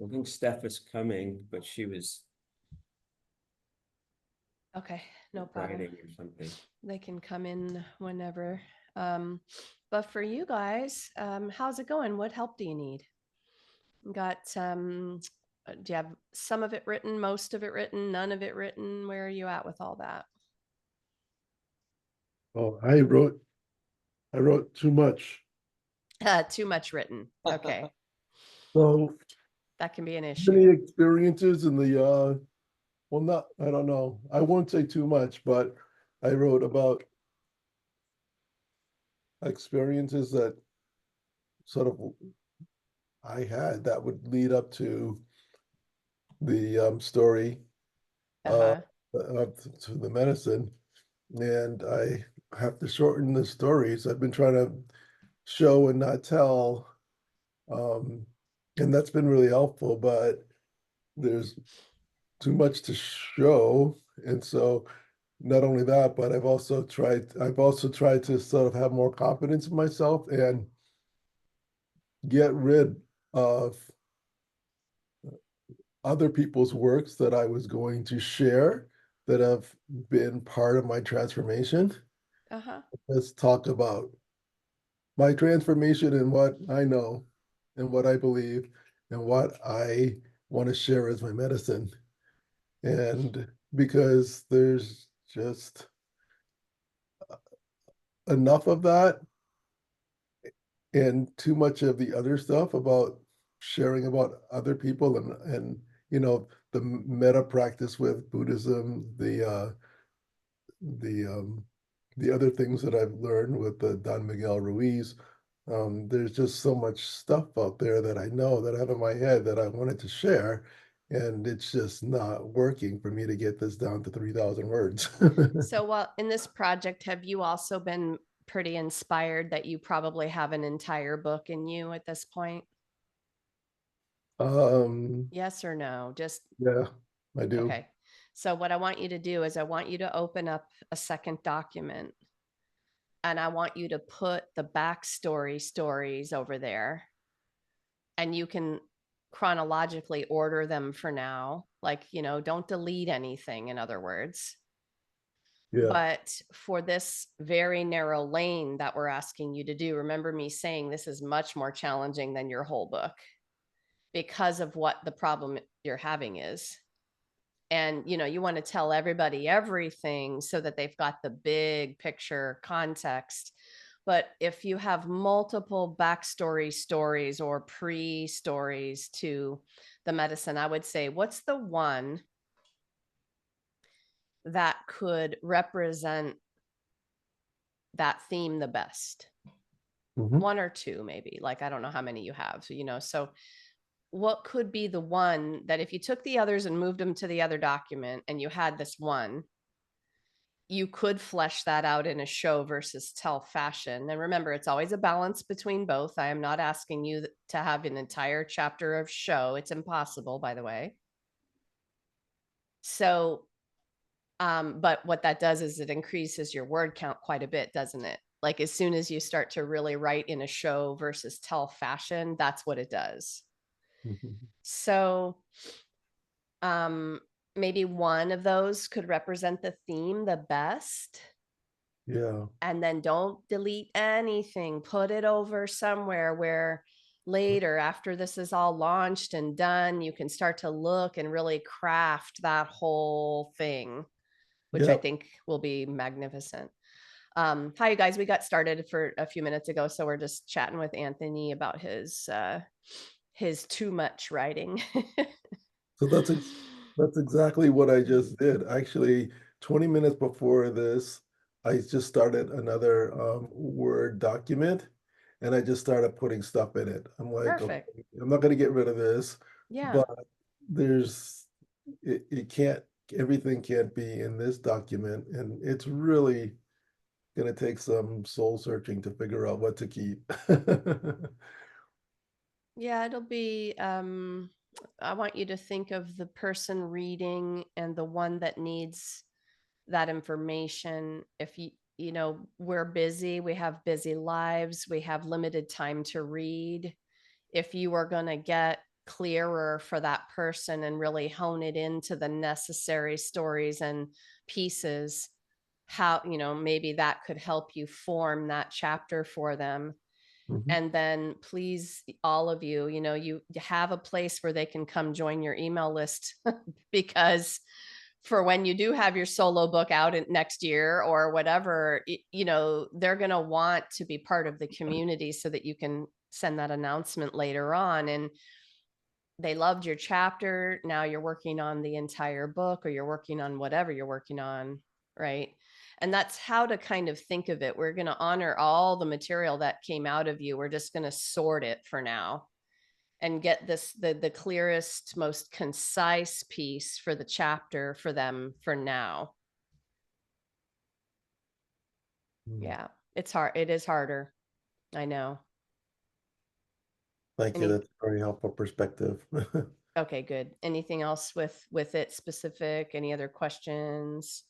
I think Steph was coming, but she was Okay, no problem. writing or something. They can come in whenever. Um, but for you guys, how's it going? What help do you need? Got do you have some of it written, most of it written, none of it written? Where are you at with all that? Oh, I wrote too much. Too much written. Okay, So that can be an many issue. experiences in the well, not, I don't know. I won't say too much, but I wrote about experiences that sort of I had that would lead up to the story uh, Uh-huh. to the medicine. And I have to shorten the stories. I've been trying to show and not tell. Um, and that's been really helpful, but there's too much to show. And so not only that, but I've also tried to sort of have more confidence in myself and get rid of other people's works that I was going to share that have been part of my transformation. Uh-huh. Let's talk about my transformation and what I know and what I believe and what I want to share as my medicine. And because there's just enough of that and too much of the other stuff about sharing about other people and the meta practice with Buddhism, the the other things that I've learned with the Don Miguel Ruiz. There's just so much stuff out there that I know that I have in my head that I wanted to share, and it's just not working for me to get this down to 3,000 words. So, well, in this project, have you also been pretty inspired that you probably have an entire book in you at this point? um, Yes or no? Just yeah, I do. okay. So, what I want you to do is I want you to open up a second document and I want you to put the backstory stories over there and you can chronologically order them for now. Like, don't delete anything, in other words. Yeah, But for this very narrow lane that we're asking you to do, remember me saying this is much more challenging than your whole book because of what the problem you're having is. And you want to tell everybody everything so that they've got the big picture context. But if you have multiple backstory stories or pre stories to the medicine, I would say, what's the one that could represent that theme the best? mhm, One or two, maybe. Like, I don't know how many you have. So what could be the one that if you took the others and moved them to the other document and you had this one, you could flesh that out in a show versus tell fashion. And remember, it's always a balance between both. I am not asking you to have an entire chapter of show. It's impossible, by the way. So, but what that does is it increases your word count quite a bit, doesn't it? Like as soon as you start to really write in a show versus tell fashion, that's what it does. mhm. So, um, maybe one of those could represent the theme the best, Yeah, and then don't delete anything, put it over somewhere where later after this is all launched and done you can start to look and really craft that whole thing, which I yeah. think will be magnificent. Hi you guys, we got started for a few minutes ago, so we're just chatting with Anthony about his too much writing. So that's exactly what I just did. Actually, 20 minutes before this, I just started another Word document and I just started putting stuff in it. I'm like, okay, Perfect. I'm not going to get rid of this, Yeah. but there's it can't everything can't be in this document, and it's really going to take some soul searching to figure out what to keep. Yeah, it'll be I want you to think of the person reading and the one that needs that information. If we're busy, we have busy lives, we have limited time to read. If you are going to get clearer for that person and really hone it into the necessary stories and pieces, how, you know, maybe that could help you form that chapter for them. Mhm. And then please, all of you, you know, you have a place where they can come join your email list because for when you do have your solo book out in next year or whatever, you know, they're going to want to be part of the community so that you can send that announcement later on. And they loved your chapter. Now you're working on the entire book, or you're working on whatever you're working on, right? And that's how to kind of think of it. We're going to honor all the material that came out of you. We're just going to sort it for now and get this the clearest, most concise piece for the chapter for them for now. Mm. Yeah, it's hard. It is harder. I know. Thank you. Any- That's a very helpful perspective. Okay, good. Anything else with it specific? Any other questions?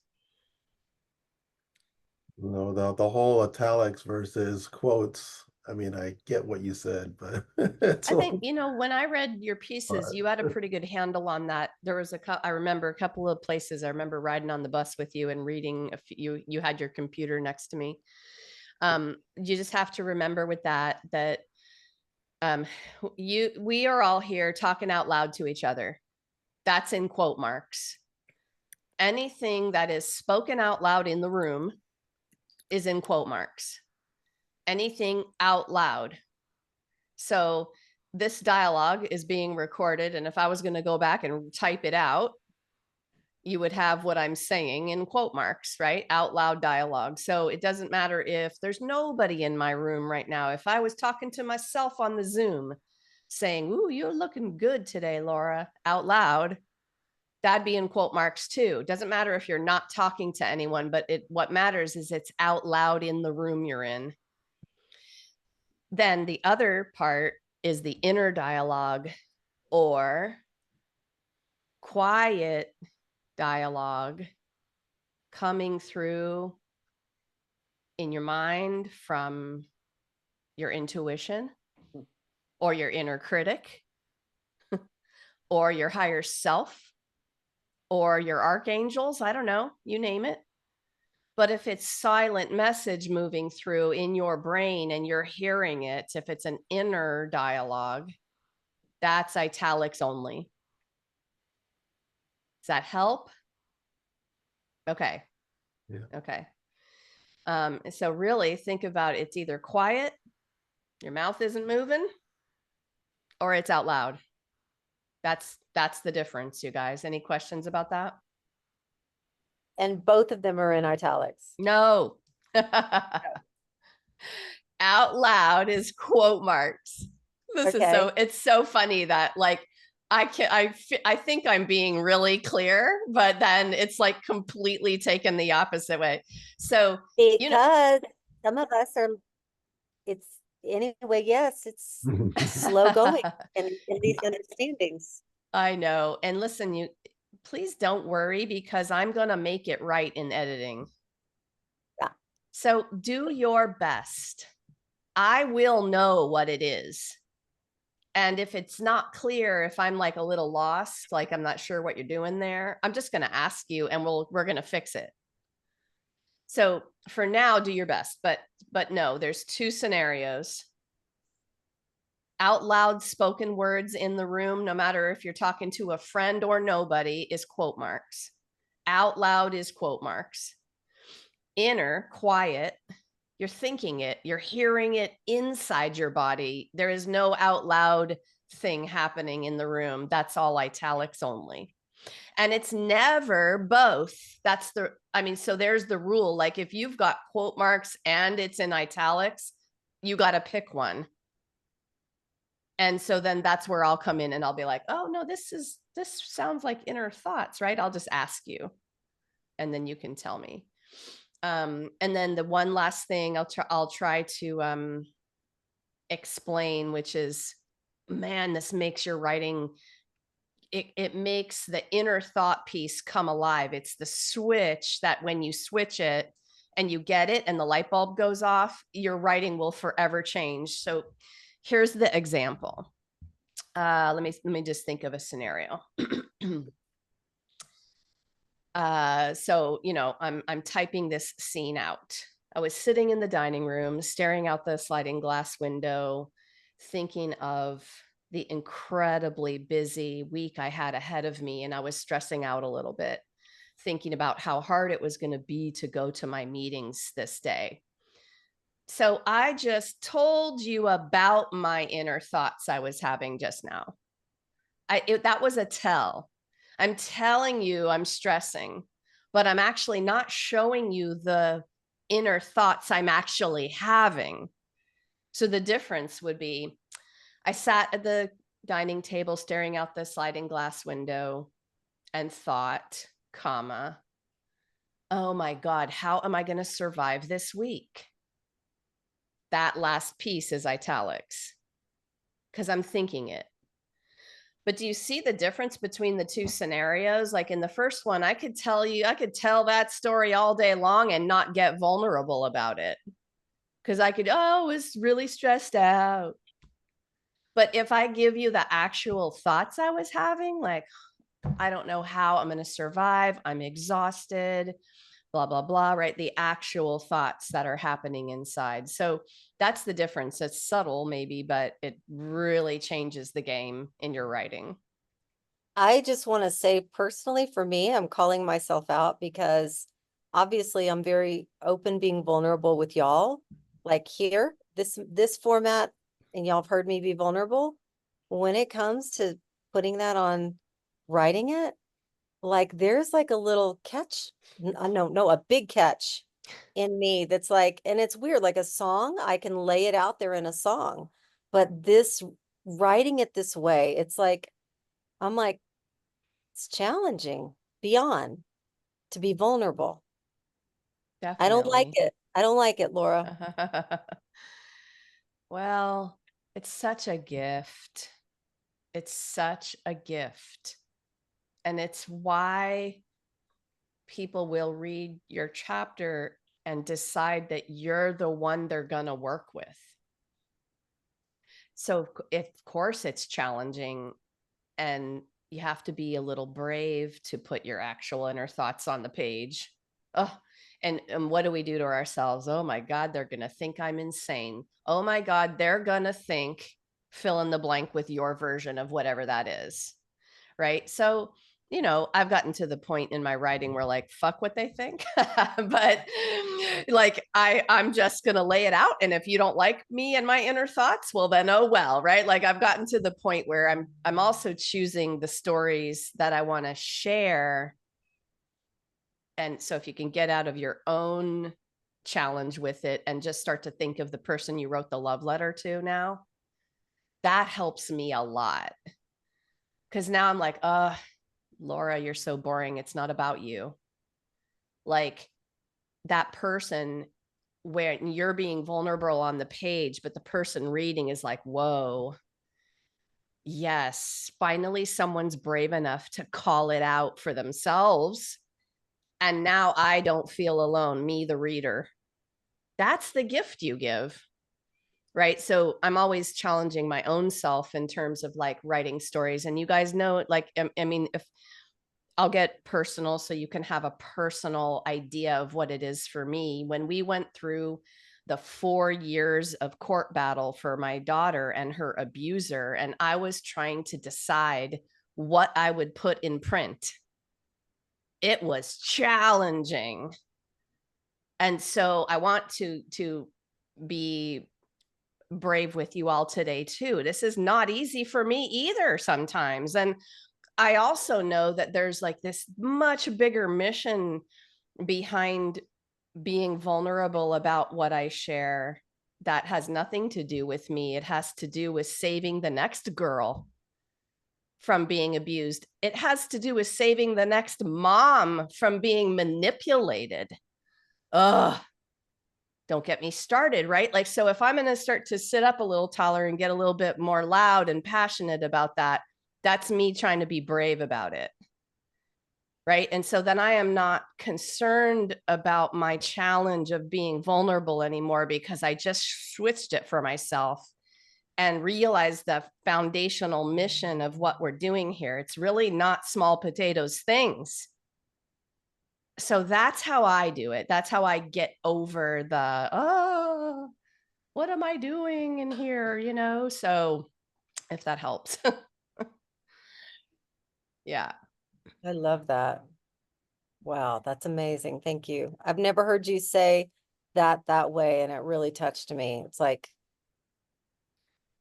No, the whole italics versus quotes. I mean, I get what you said, but it's I think, you know, when I read your pieces, you had a pretty good handle on that. There was I remember a couple of places. I remember riding on the bus with you and reading you had your computer next to me. You just have to remember with that we are all here talking out loud to each other. That's in quote marks. Anything that is spoken out loud in the room is in quote marks. Anything out loud. So this dialogue is being recorded, and if I was going to go back and type it out, you would have what I'm saying in quote marks, right? Out loud dialogue. So it doesn't matter if there's nobody in my room right now. If I was talking to myself on the Zoom saying, "Ooh, you're looking good today, Laura," out loud, that'd be in quote marks too. Doesn't matter if you're not talking to anyone, but what matters is it's out loud in the room you're in. Then the other part is the inner dialogue or quiet dialogue coming through in your mind from your intuition or your inner critic or your higher self or your archangels. I don't know, you name it. But if it's silent message moving through in your brain and you're hearing it, if it's an inner dialogue, that's italics only. Does that help? Okay. Yeah. Okay. So really think about it's either quiet, your mouth isn't moving, or it's out loud. That's the difference, you guys. Any questions about that? And both of them are in italics. No. Out loud is quote marks. This is so, it's so funny that like I think I'm being really clear, but then it's like completely taken the opposite way. So, Because you know, some of us are, it's anyway, yes, it's slow going in these understandings. I know. And listen, please don't worry because I'm going to make it right in editing. Yeah. So do your best. I will know what it is. And if it's not clear, if I'm like a little lost, like I'm not sure what you're doing there, I'm just going to ask you and we're going to fix it. So for now, do your best, but no, there's two scenarios. Out loud spoken words in the room, no matter if you're talking to a friend or nobody, is quote marks. Out loud is quote marks. Inner, quiet, you're thinking it, you're hearing it inside your body. There is no out loud thing happening in the room. That's all italics only. And it's never both. So there's the rule. Like if you've got quote marks and it's in italics, you got to pick one. And so then that's where I'll come in and I'll be like, oh no, this sounds like inner thoughts, right? I'll just ask you and then you can tell me. And then the one last thing I'll try to explain, which is, man, this makes your writing, it makes the inner thought piece come alive. It's the switch that when you switch it and you get it and the light bulb goes off, your writing will forever change. So here's the example. let me just think of a scenario. So, you know, I'm typing this scene out. I was sitting in the dining room, staring out the sliding glass window, thinking of the incredibly busy week I had ahead of me. And I was stressing out a little bit, thinking about how hard it was going to be to go to my meetings this day. So I just told you about my inner thoughts I was having just now. That was a tell. I'm telling you I'm stressing, but I'm actually not showing you the inner thoughts I'm actually having. So the difference would be I sat at the dining table staring out the sliding glass window and thought, comma, oh my God, how am I going to survive this week? That last piece is italics because I'm thinking it. But do you see the difference between the two scenarios? Like in the first one, I could tell that story all day long and not get vulnerable about it. Because I could, oh, I was really stressed out. But if I give you the actual thoughts I was having, like, I don't know how I'm going to survive, I'm exhausted, blah, blah, blah, right? The actual thoughts that are happening inside. So that's the difference. It's subtle, maybe, but it really changes the game in your writing. I just want to say personally, for me, I'm calling myself out because obviously I'm very open being vulnerable with y'all. Like here, this format, and y'all have heard me be vulnerable. When it comes to putting that on writing it, like there's like a little catch. No, a big catch in me that's like, and it's weird, like a song, I can lay it out there in a song. But this writing it this way, it's like, I'm like, it's challenging beyond to be vulnerable. I don't like Definitely. it. I don't like it, Laura. Well, it's such a gift. It's such a gift. And it's why people will read your chapter and decide that you're the one they're going to work with. So, of course, it's challenging and you have to be a little brave to put your actual inner thoughts on the page. Oh, and what do we do to ourselves? Oh my God, they're going to think I'm insane. Oh my God, they're going to think fill in the blank with your version of whatever that is. Right. So, you know, I've gotten to the point in my writing where like, fuck what they think, but like, I'm just going to lay it out. And if you don't like me and my inner thoughts, well then, oh, well, right. Like I've gotten to the point where I'm also choosing the stories that I want to share. And so if you can get out of your own challenge with it and just start to think of the person you wrote the love letter to now, that helps me a lot. Cause now I'm like, Laura, you're so boring. It's not about you. Like that person where you're being vulnerable on the page, but the person reading is like, whoa, yes, finally someone's brave enough to call it out for themselves. And now I don't feel alone, me, the reader. That's the gift you give. Right. So I'm always challenging my own self in terms of like writing stories. And you guys know, like, I mean, if I'll get personal so you can have a personal idea of what it is for me. When we went through the 4 years of court battle for my daughter and her abuser, and I was trying to decide what I would put in print, it was challenging. And so I want to be brave with you all today too. This is not easy for me either sometimes. And I also know that there's like this much bigger mission behind being vulnerable about what I share that has nothing to do with me. It has to do with saving the next girl from being abused. It has to do with saving the next mom from being manipulated. Ugh. Don't get me started, right? Like, so if I'm going to start to sit up a little taller and get a little bit more loud and passionate about that, that's me trying to be brave about it. Right. And so then I am not concerned about my challenge of being vulnerable anymore because I just switched it for myself and realize the foundational mission of what we're doing here. It's really not small potatoes things. So that's how I do it. That's how I get over the, oh, what am I doing in here? You know, so if that helps. Yeah. I love that. Wow, that's amazing. Thank you. I've never heard you say that way, and it really touched me. It's like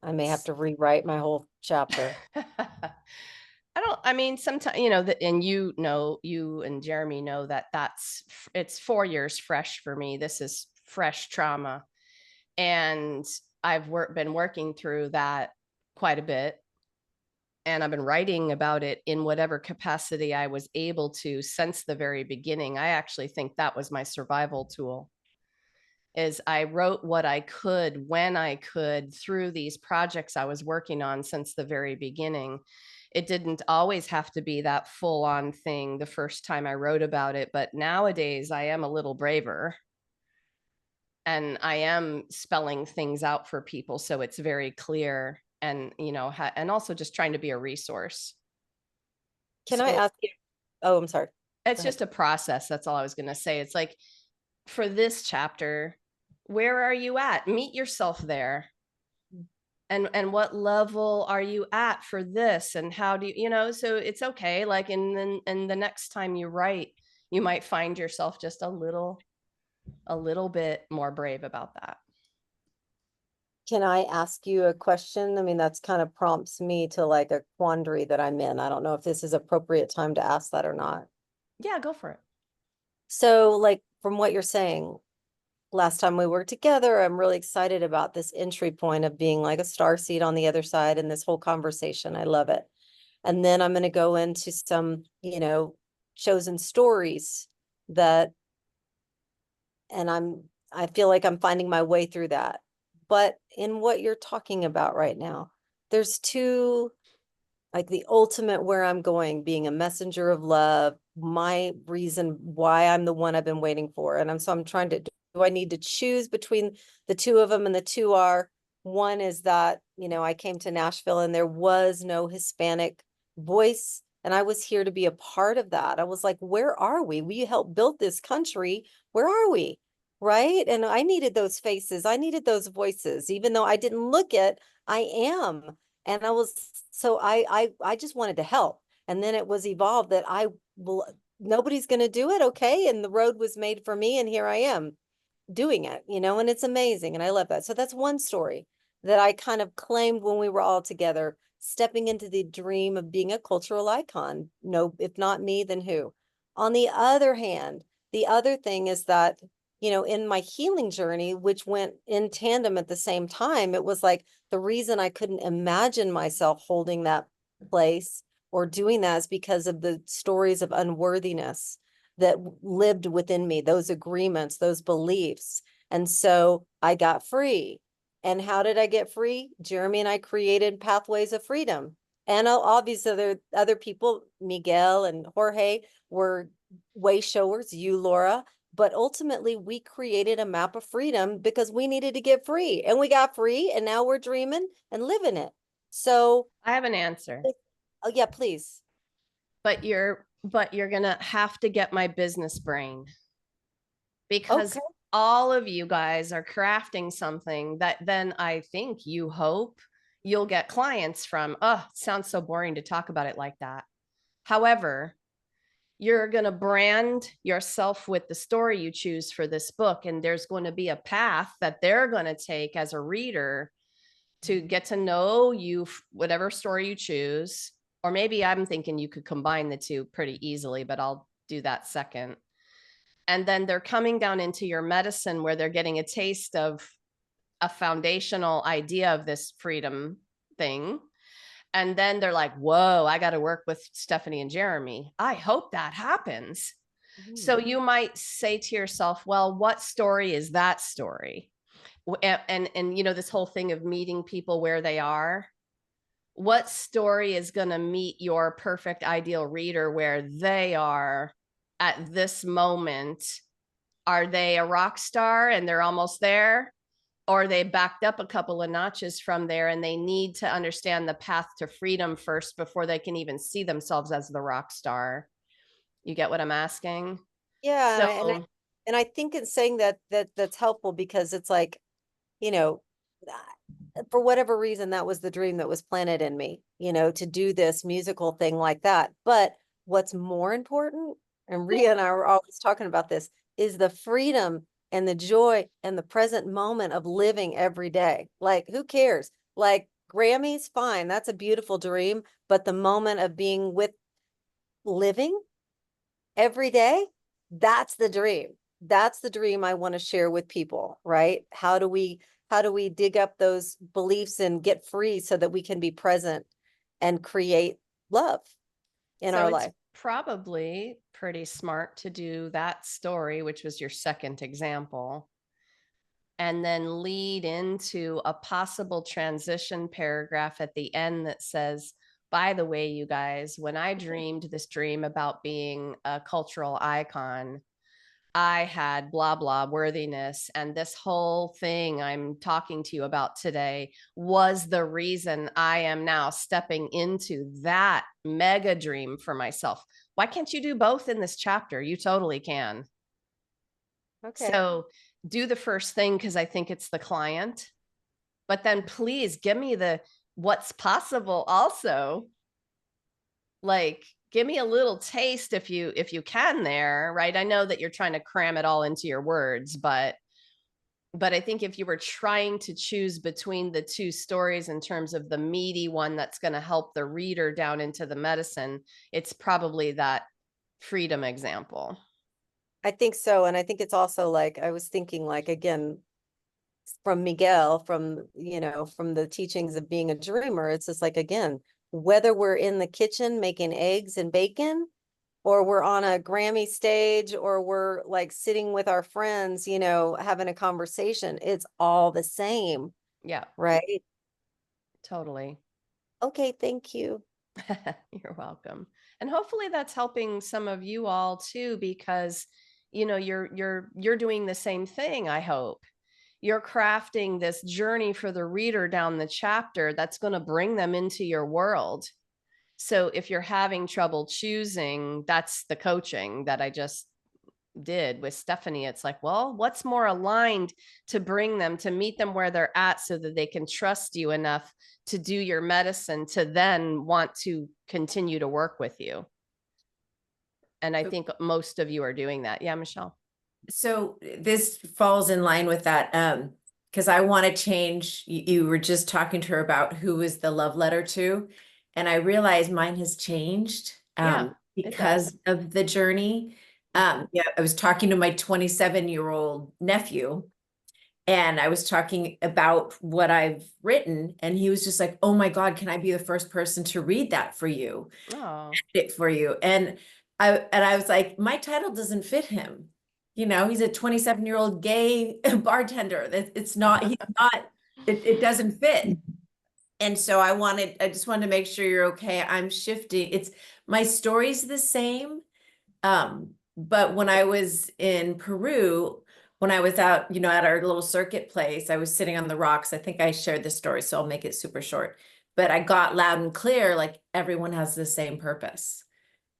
I may have to rewrite my whole chapter. I mean, sometimes, you know, that, and you and Jeremy know that it's 4 years fresh for me. This is fresh trauma. And I've been working through that quite a bit. And I've been writing about it in whatever capacity I was able to since the very beginning. I actually think that was my survival tool. Is I wrote what I could when I could through these projects I was working on since the very beginning. It didn't always have to be that full on thing the first time I wrote about it, but nowadays I am a little braver and I am spelling things out for people so it's very clear, and you know, and also just trying to be a resource. Can I ask you? Oh, I'm sorry. It's Go ahead. just a process. That's all I was going to say. It's like, for this chapter, where are you at? Meet yourself there. And what level are you at for this? And how do you know, so it's okay. Like, and the next time you write, you might find yourself just a little bit more brave about that. Can I ask you a question? I mean, that's kind of prompts me to like a quandary that I'm in. I don't know if this is appropriate time to ask that or not. Yeah, go for it. So, like, from what you're saying, last time we worked together, I'm really excited about this entry point of being like a star seed on the other side in this whole conversation. I love it. And then I'm going to go into some, you know, chosen stories that, and I feel like I'm finding my way through that. But in what you're talking about right now, there's two, like the ultimate where I'm going, being a messenger of love, my reason why I'm the one I've been waiting for. And I'm trying to, do I need to choose between the two of them? And the two are, one is that, you know, I came to Nashville and there was no Hispanic voice. And I was here to be a part of that. I was like, where are we? We helped build this country. Where are we? Right. And I needed those faces. I needed those voices, even though I didn't look it, I am. And I was, so I just wanted to help. And then it was evolved that I will, nobody's going to do it. Okay. And the road was made for me. And here I am doing it, you know, and it's amazing. And I love that. So that's one story that I kind of claimed when we were all together, stepping into the dream of being a cultural icon. No, if not me, then who? On the other hand, the other thing is that, you know, in my healing journey, which went in tandem at the same time, it was like the reason I couldn't imagine myself holding that place or doing that is because of the stories of unworthiness that lived within me, those agreements, those beliefs. And so I got free. And how did I get free? Jeremy and I created Pathways of Freedom. And obviously there other people, Miguel and Jorge, were way showers, you, Laura. But ultimately, we created a map of freedom because we needed to get free. And we got free, and now we're dreaming and living it. So I have an answer. oh yeah, please. But you're gonna have to get my business brain, because Okay. all of you guys are crafting something that then I think you hope you'll get clients from. Oh, it sounds so boring to talk about it like that. However, you're going to brand yourself with the story you choose for this book, and there's going to be a path that they're going to take as a reader to get to know you, whatever story you choose. Or maybe I'm thinking you could combine the two pretty easily, but I'll do that second. And then they're coming down into your medicine where they're getting a taste of a foundational idea of this freedom thing. And then they're like, whoa, I got to work with Stephanie and Jeremy. I hope that happens. So you might say to yourself, well, what story is that story? And you know, this whole thing of meeting people where they are. What story is going to meet your perfect ideal reader where they are at this moment? Are they a rock star and they're almost there? or they backed up a couple of notches from there and they need to understand the path to freedom first before they can even see themselves as the rock star. You get what I'm asking? Yeah, So and I think in saying that that's helpful because it's like, you know, for whatever reason, that was the dream that was planted in me, to do this musical thing like that. But what's more important, and Rhea and I were always talking about this, is the freedom and the joy and the present moment of living every day. Like, who cares? Like, Grammys, fine, that's a beautiful dream, but the moment of being with living every day, that's the dream. That's the dream I want to share with people, right? How do we dig up those beliefs and get free so that we can be present and create love in our it's life? probably pretty smart to do that story, which was your second example, and then lead into a possible transition paragraph at the end that says, by the way, you guys, when I dreamed this dream about being a cultural icon, I had blah, blah worthiness. And this whole thing I'm talking to you about today was the reason I am now stepping into that mega dream for myself. Why can't you do both in this chapter? You totally can. Okay. So do the first thing because I think it's the client, but then please give me the what's possible also. Like, give me a little taste if you can there, right? I know that you're trying to cram it all into your words, but I think if you were trying to choose between the two stories in terms of the meaty one that's going to help the reader down into the medicine, it's probably that freedom example. I think so. And I think it's also like, I was thinking like, again, from Miguel, from the teachings of being a dreamer, it's just like, again, whether we're in the kitchen making eggs and bacon, or we're on a Grammy stage, or we're like sitting with our friends, having a conversation, it's all the same, Yeah, right? totally. Okay, thank you. You're welcome. And hopefully that's helping some of you all too, because you're doing the same thing, I hope. You're crafting this journey for the reader down the chapter that's going to bring them into your world. So if you're having trouble choosing, that's the coaching that I just did with Stephanie. It's like, well, what's more aligned to bring them to meet them where they're at so that they can trust you enough to do your medicine to then want to continue to work with you. And I think most of you are doing that. Yeah, Michelle. So this falls in line with that. Because I want to change. You were just talking to her about who was the love letter to, and I realized mine has changed because of the journey. I was talking to my 27-year-old nephew, and I was talking about what I've written, and he was just like, "Oh my God, can I be the first person to read that for you? Oh, It for you?" And I was like, my title doesn't fit him. He's a 27-year-old gay bartender. He's not, it doesn't fit. And so I just wanted to make sure you're okay. I'm shifting. My story's the same. But when I was in Peru, when I was out, at our little circuit place, I was sitting on the rocks. I think I shared this story, so I'll make it super short. But I got loud and clear, like everyone has the same purpose.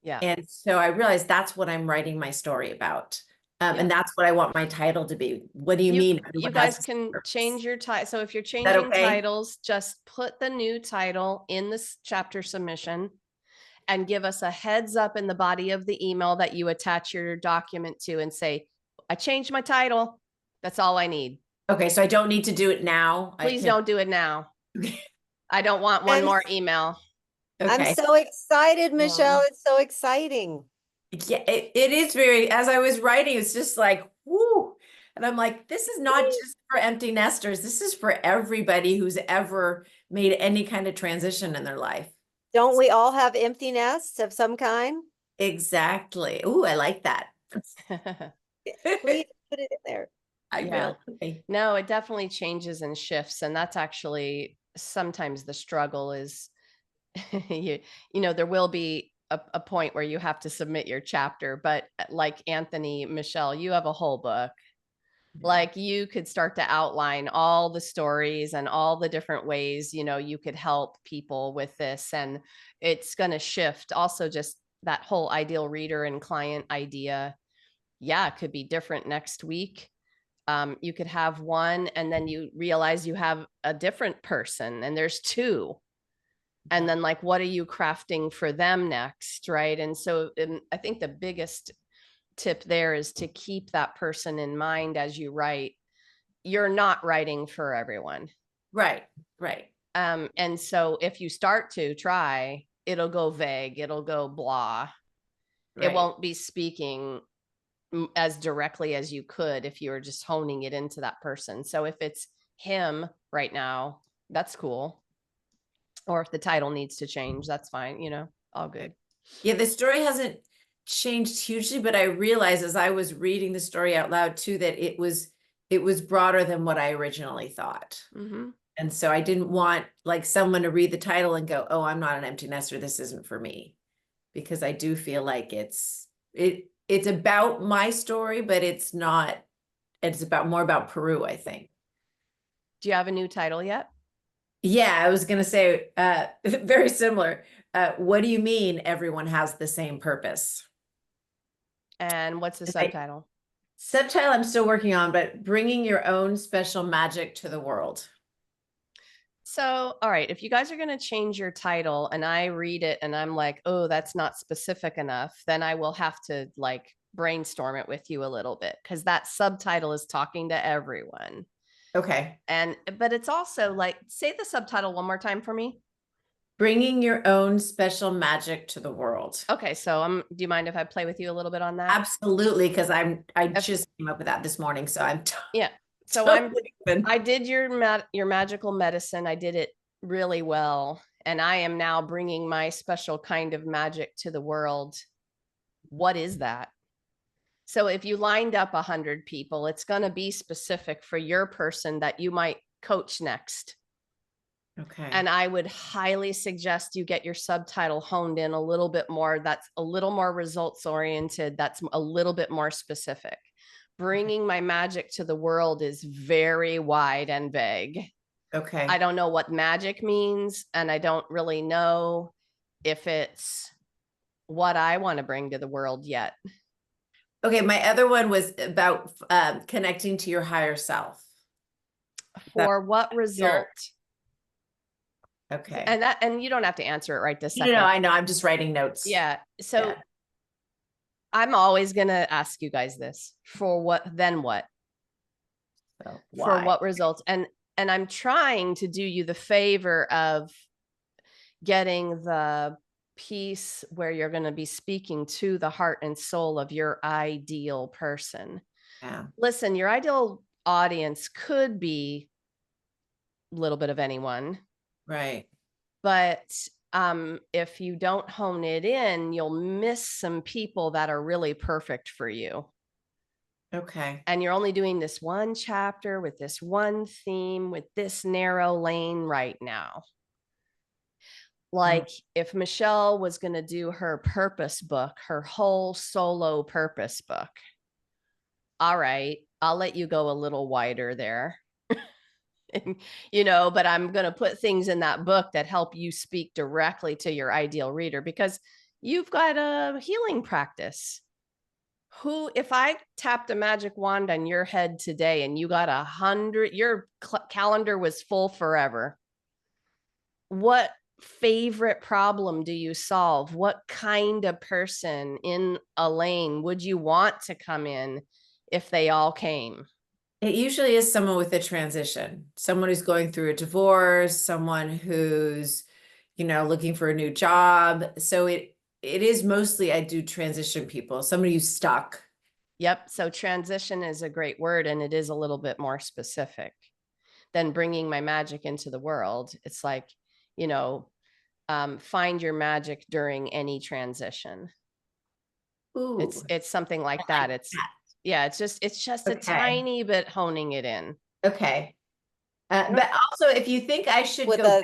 yeah. And so I realized that's what I'm writing my story about. And that's what I want my title to be. What do you mean? You guys can change your title. So if you're changing okay? titles, just put the new title in this chapter submission and give us a heads up in the body of the email that you attach your document to and say, I changed my title. That's all I need. Okay, so I don't need to do it now. Please don't do it now. I don't want one more email. Okay. I'm so excited, Michelle. It's so exciting. Yeah, it is very, as I was writing, it's just like, whoo. And I'm like, this is not just for empty nesters. This is for everybody who's ever made any kind of transition in their life. Don't we all have empty nests of some kind? Exactly. Ooh, I like that. Please put it in there. I will. Okay. No, it definitely changes and shifts. And that's actually sometimes the struggle is, there will be a point where you have to submit your chapter, but like Anthony, Michelle, you have a whole book. Like you could start to outline all the stories and all the different ways, you could help people with this, and it's going to shift. Also, just that whole ideal reader and client idea. Yeah, it could be different next week. You could have one and then you realize you have a different person and there's two. And then like, what are you crafting for them next? Right. And so I think the biggest tip there is to keep that person in mind as you write. You're not writing for everyone. Right. Right. And so if you start to try, it'll go vague, it'll go blah. It Right. won't be speaking as directly as you could if you were just honing it into that person. So if it's him right now, that's cool. Or if the title needs to change, that's fine, all good. Yeah, the story hasn't changed hugely, but I realized as I was reading the story out loud too, that it was broader than what I originally thought. Mm-hmm. And so I didn't want like someone to read the title and go, oh, I'm not an empty nester, this isn't for me. Because I do feel like it's about my story, but it's not, it's more about Peru, I think. Do you have a new title yet? Yeah, I was gonna say very similar. What do you mean everyone has the same purpose? And what's the subtitle? Subtitle I'm still working on, but bringing your own special magic to the world. So, all right, if you guys are going to change your title and I read it and I'm like, oh, that's not specific enough, then I will have to like brainstorm it with you a little bit, because that subtitle is talking to everyone. Okay. But it's also like, say the subtitle one more time for me. Bringing your own special magic to the world. Okay, so do you mind if I play with you a little bit on that? Absolutely, because I just came up with that this morning, so I'm yeah. So I did your magical medicine. I did it really well, and I am now bringing my special kind of magic to the world. What is that? So if you lined up 100 people, it's going to be specific for your person that you might coach next. Okay. And I would highly suggest you get your subtitle honed in a little bit more. That's a little more results oriented. That's a little bit more specific. Bringing my magic to the world is very wide and vague. Okay. I don't know what magic means, and I don't really know if it's what I want to bring to the world yet. Okay, my other one was about connecting to your higher self. For what result? Okay. And you don't have to answer it right this second. No, I know. I'm just writing notes. Yeah. So yeah. I'm always going to ask you guys this. For what, then what? So for what results? And I'm trying to do you the favor of getting the piece where you're going to be speaking to the heart and soul of your ideal person. Yeah. Listen, your ideal audience could be a little bit of anyone. Right. But if you don't hone it in, you'll miss some people that are really perfect for you. Okay. And you're only doing this one chapter with this one theme with this narrow lane right now. Like if Michelle was going to do her purpose book, her whole solo purpose book. All right, I'll let you go a little wider there. And, but I'm going to put things in that book that help you speak directly to your ideal reader, because you've got a healing practice. If I tapped a magic wand on your head today and you got 100, your calendar was full forever. What favorite problem do you solve? What kind of person in a lane would you want to come in if they all came? It usually is someone with a transition, someone who's going through a divorce, someone who's, looking for a new job. So it is mostly, I do transition people, somebody who's stuck. Yep. So transition is a great word, and it is a little bit more specific than bringing my magic into the world. It's like, find your magic during any transition. Ooh, it's something like that. It's just a tiny bit honing it in. Okay. But also, if you think I should go back,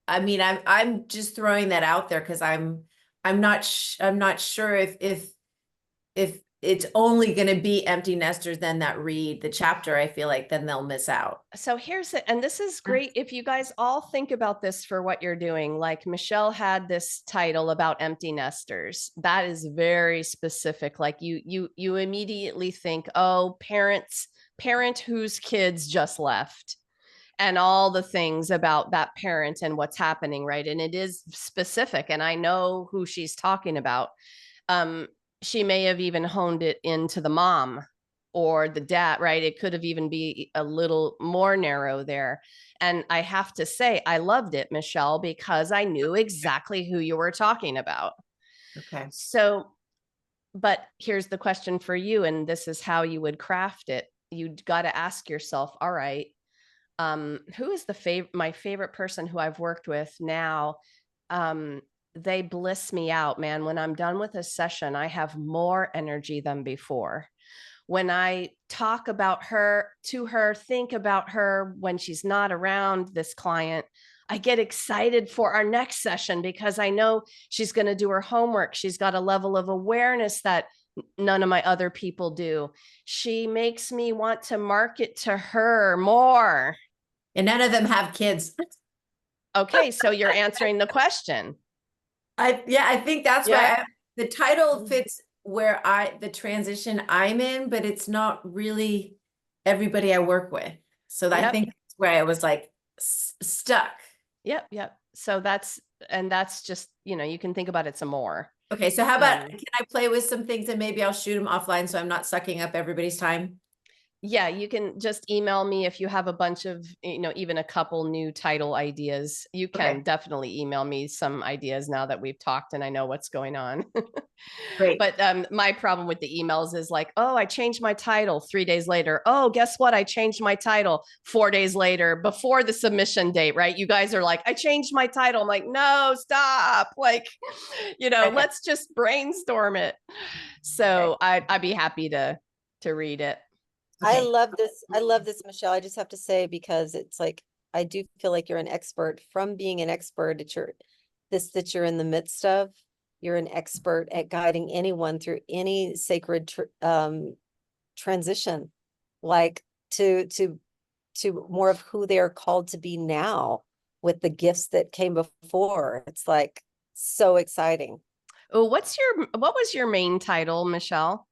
I mean, I'm just throwing that out there because I'm not sure if it's only going to be empty nesters then that read the chapter, I feel like then they'll miss out. So here's it, and this is great if you guys all think about this for what you're doing. Like Michelle had this title about empty nesters. That is very specific. Like you immediately think, oh, parent whose kids just left, and all the things about that parent and what's happening, right? And it is specific, and I know who she's talking about. She may have even honed it into the mom or the dad, right? It could have even be a little more narrow there. And I have to say, I loved it, Michelle, because I knew exactly who you were talking about. Okay. So, but here's the question for you, and this is how you would craft it. You got to ask yourself, all right, who is my favorite person who I've worked with now? They bliss me out, man. When I'm done with a session, I have more energy than before. When I talk about her to her, think about her when she's not around this client, I get excited for our next session because I know she's going to do her homework. She's got a level of awareness that none of my other people do. She makes me want to market to her more. And none of them have kids. Okay, so you're answering the question. I think that's Yeah. why the title fits where the transition I'm in, but it's not really everybody I work with. So I Yep. think that's where I was like stuck. Yep. So that's just, you can think about it some more. Okay, so how about, can I play with some things and maybe I'll shoot them offline so I'm not sucking up everybody's time? Yeah, you can just email me if you have a bunch of, even a couple new title ideas. You can definitely email me some ideas now that we've talked and I know what's going on. Great. But my problem with the emails is like, oh, I changed my title 3 days later. Oh, guess what? I changed my title 4 days later before the submission date, right? You guys are like, I changed my title. I'm like, no, stop. Like, let's just brainstorm it. So I'd be happy to read it. I love this. I love this, Michelle. I just have to say, because it's like, I do feel like you're an expert from being an expert at that you're in the midst of. You're an expert at guiding anyone through any sacred transition, like to more of who they are called to be now with the gifts that came before. It's like so exciting. Oh, what was your main title, Michelle?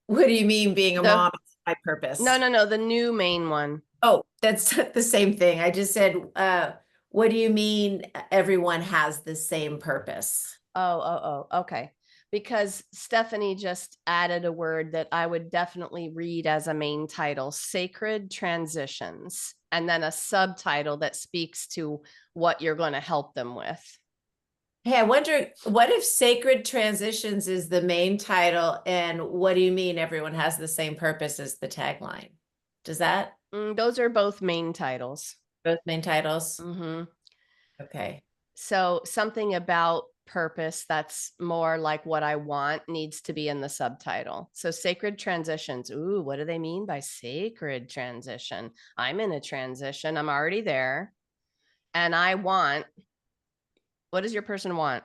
What do you mean being a mom is my purpose? No, the new main one. Oh, that's the same thing. I just said, what do you mean everyone has the same purpose? Oh, okay. Because Stephanie just added a word that I would definitely read as a main title, Sacred Transitions, and then a subtitle that speaks to what you're going to help them with. Hey, I wonder, what if Sacred Transitions is the main title and what do you mean everyone has the same purpose as the tagline? Does that? Those are both main titles. Both main titles? Mm-hmm. Okay. So something about purpose that's more like what I want needs to be in the subtitle. So Sacred Transitions. Ooh, what do they mean by sacred transition? I'm in a transition. I'm already there. And I want, what does your person want?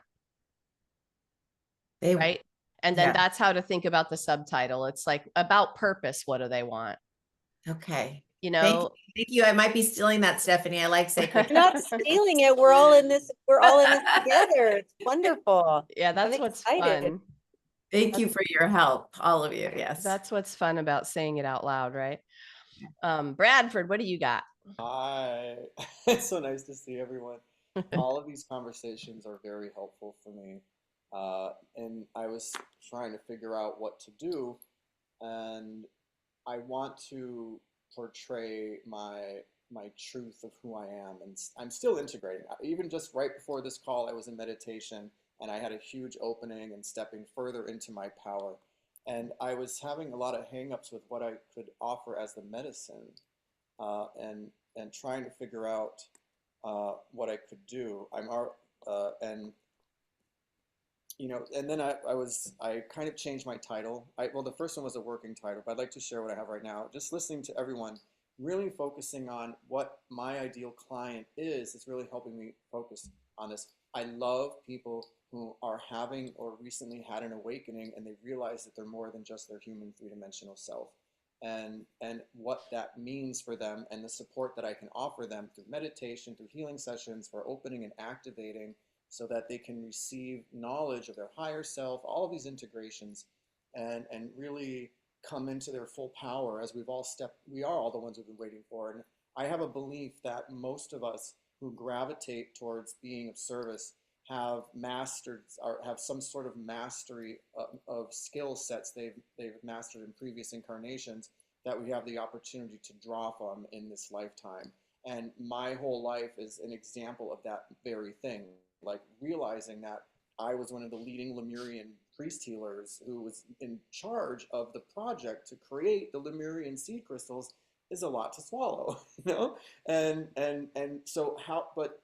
Right? And then that's how to think about the subtitle. It's like about purpose. What do they want? Okay. Thank you. I might be stealing that, Stephanie. I like sacred. You're not stealing it. We're all in this. We're all in this together. It's wonderful. Yeah, that's what's fun. Thank you for your help, all of you. Yes. That's what's fun about saying it out loud, right? Bradford, what do you got? Hi. It's so nice to see everyone. All of these conversations are very helpful for me. And I was trying to figure out what to do, and I want to portray my truth of who I am, and I'm still integrating. Even just right before this call, I was in meditation, and I had a huge opening and stepping further into my power. And I was having a lot of hangups with what I could offer as the medicine, and trying to figure out what I could do. And then I kind of changed my title. Well, the first one was a working title, but I'd like to share what I have right now. Just listening to everyone, really focusing on what my ideal client is really helping me focus on this. I love people who are having or recently had an awakening and they realize that they're more than just their human three-dimensional self. And what that means for them and the support that I can offer them through meditation, through healing sessions, for opening and activating so that they can receive knowledge of their higher self, all of these integrations, and really come into their full power as we are all the ones we've been waiting for. And I have a belief that most of us who gravitate towards being of service have mastered or have some sort of mastery of skill sets they've mastered in previous incarnations that we have the opportunity to draw from in this lifetime. And my whole life is an example of that very thing, like realizing that I was one of the leading Lemurian priest healers who was in charge of the project to create the Lemurian seed crystals is a lot to swallow, you know? And so how, but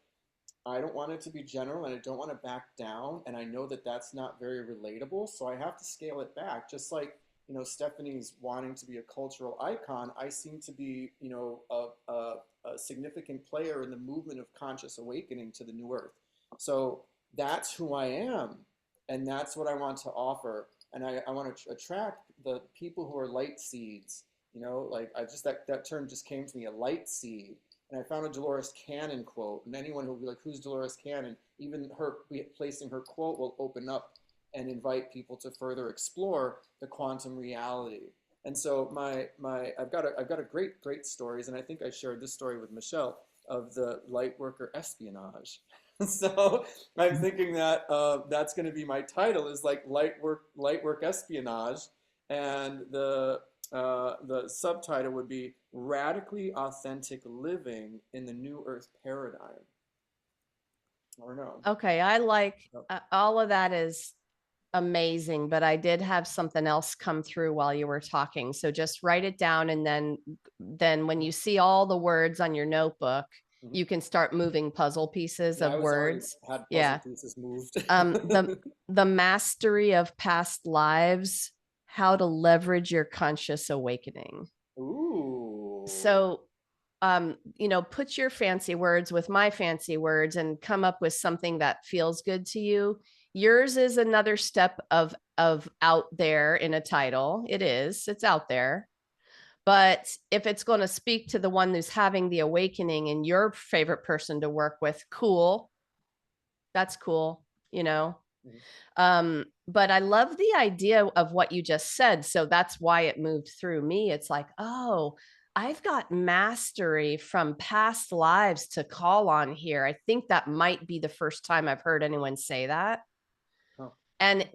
I don't want it to be general and I don't want to back down. And I know that that's not very relatable. So I have to scale it back. Just like, you know, Stephanie's wanting to be a cultural icon, I seem to be, you know, a significant player in the movement of conscious awakening to the new earth. So that's who I am. And that's what I want to offer. And I want to attract the people who are light seeds. You know, like I just, that term just came to me, a light seed. And I found a Dolores Cannon quote, and anyone who will be like, who's Dolores Cannon? Even her placing her quote will open up and invite people to further explore the quantum reality. And so I've got a great stories, and I think I shared this story with Michelle of the light worker espionage. So I'm thinking that that's going to be my title, is like light work espionage, and the subtitle would be Radically Authentic Living in the New Earth Paradigm. I don't know. Okay, I like all of that is amazing, but I did have something else come through while you were talking. So just write it down, and then when you see all the words on your notebook, you can start moving puzzle pieces Yeah, of I was already words. had puzzle Yeah. pieces moved. The mastery of past lives, how to leverage your conscious awakening. Ooh. So you know, put your fancy words with my fancy words and come up with something that feels good to you. Yours is another step of out there in a title. It's out there. But if it's going to speak to the one who's having the awakening and your favorite person to work with, cool. That's cool, you know. But I love the idea of what you just said. So that's why it moved through me. It's like, oh, I've got mastery from past lives to call on here. I think that might be the first time I've heard anyone say that. Huh. And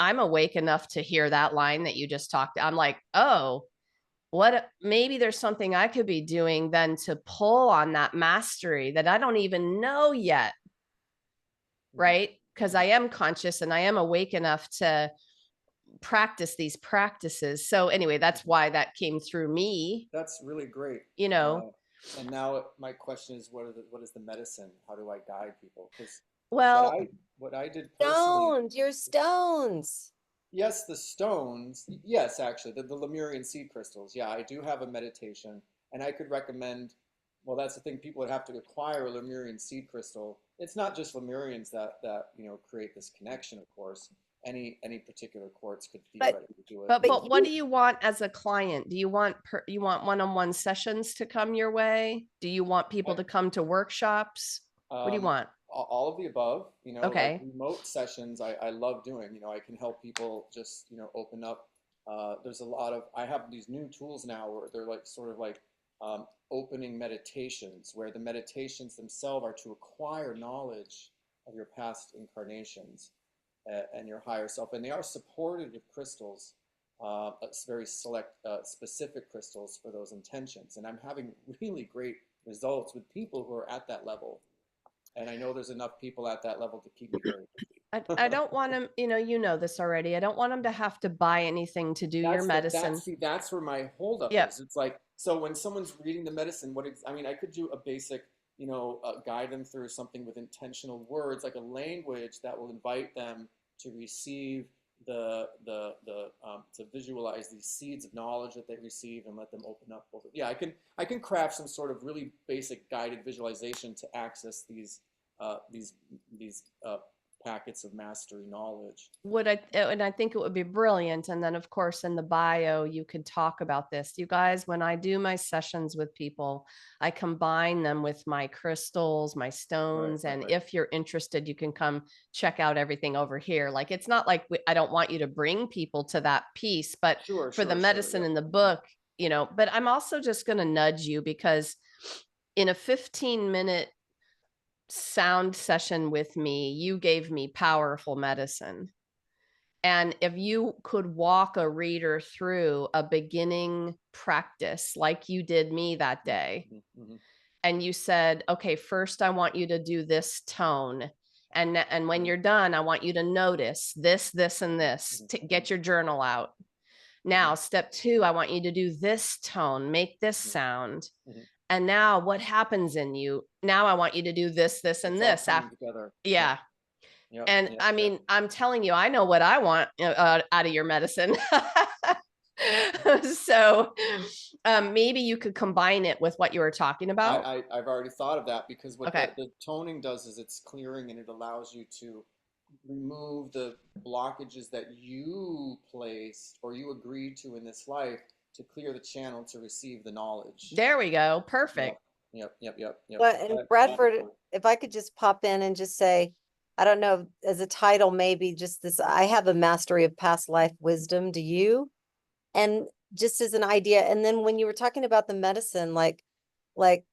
I'm awake enough to hear that line that you just talked. I'm like, oh, maybe there's something I could be doing then to pull on that mastery that I don't even know yet. Right? Because I am conscious and I am awake enough to practice these practices. So anyway, that's why that came through me. That's really great. You know. And now my question is, what is the medicine? How do I guide people? Because well, what I did personally. Your stones. Yes, the stones. Yes, actually, the Lemurian seed crystals. Yeah, I do have a meditation, and I could recommend. Well, that's the thing. People would have to acquire a Lemurian seed crystal. It's not just Lemurians that create this connection. Of course, any particular quartz could theoretically do it. But what do you want as a client? Do you want one-on-one sessions to come your way? Do you want people to come to workshops? What do you want? All of the above, Okay. like remote sessions, I love doing. I can help people just, open up. There's a lot of, I have these new tools now where they're like sort of like opening meditations, where the meditations themselves are to acquire knowledge of your past incarnations and your higher self. And they are supported with crystals, very select, specific crystals for those intentions. And I'm having really great results with people who are at that level. And I know there's enough people at that level to keep me very busy. I don't want them, you know this already. I don't want them to have to buy anything to do your medicine. That's where my holdup is. It's like, so when someone's reading the medicine, I could do a basic, guide them through something with intentional words, like a language that will invite them to receive to visualize these seeds of knowledge that they receive and let them open up. I can craft some sort of really basic guided visualization to access these these packets of mastery knowledge. And I think it would be brilliant. And then of course, in the bio, you could talk about this. You guys, when I do my sessions with people, I combine them with my crystals, my stones. Right, and right. if you're interested, you can come check out everything over here. Like, it's not like I don't want you to bring people to that piece, but Sure, for the sure, medicine yeah. in the book, but I'm also just going to nudge you, because in a 15-minute sound session with me, you gave me powerful medicine. And if you could walk a reader through a beginning practice like you did me that day, Mm-hmm. and you said, okay, first I want you to do this tone. And when Mhm. you're done, I want you to notice this, this, and this, to get your journal out. Now, step 2, I want you to do this tone, make this sound. Mhm. And now what happens in you? Now I want you to do this, this, and It's all this. coming together. Yeah. Yep, And yep, I yep. mean, I'm telling you, I know what I want out of your medicine. So maybe you could combine it with what you were talking about. I've already thought of that, because what Okay. the toning does is it's clearing, and it allows you to remove the blockages that you placed or you agreed to in this life, to clear the channel to receive the knowledge. There we go. Perfect. Yep. But and Bradford, if I could just pop in and just say, I don't know, as a title, maybe just this, I have a mastery of past life wisdom. Do you? And just as an idea, and then when you were talking about the medicine, like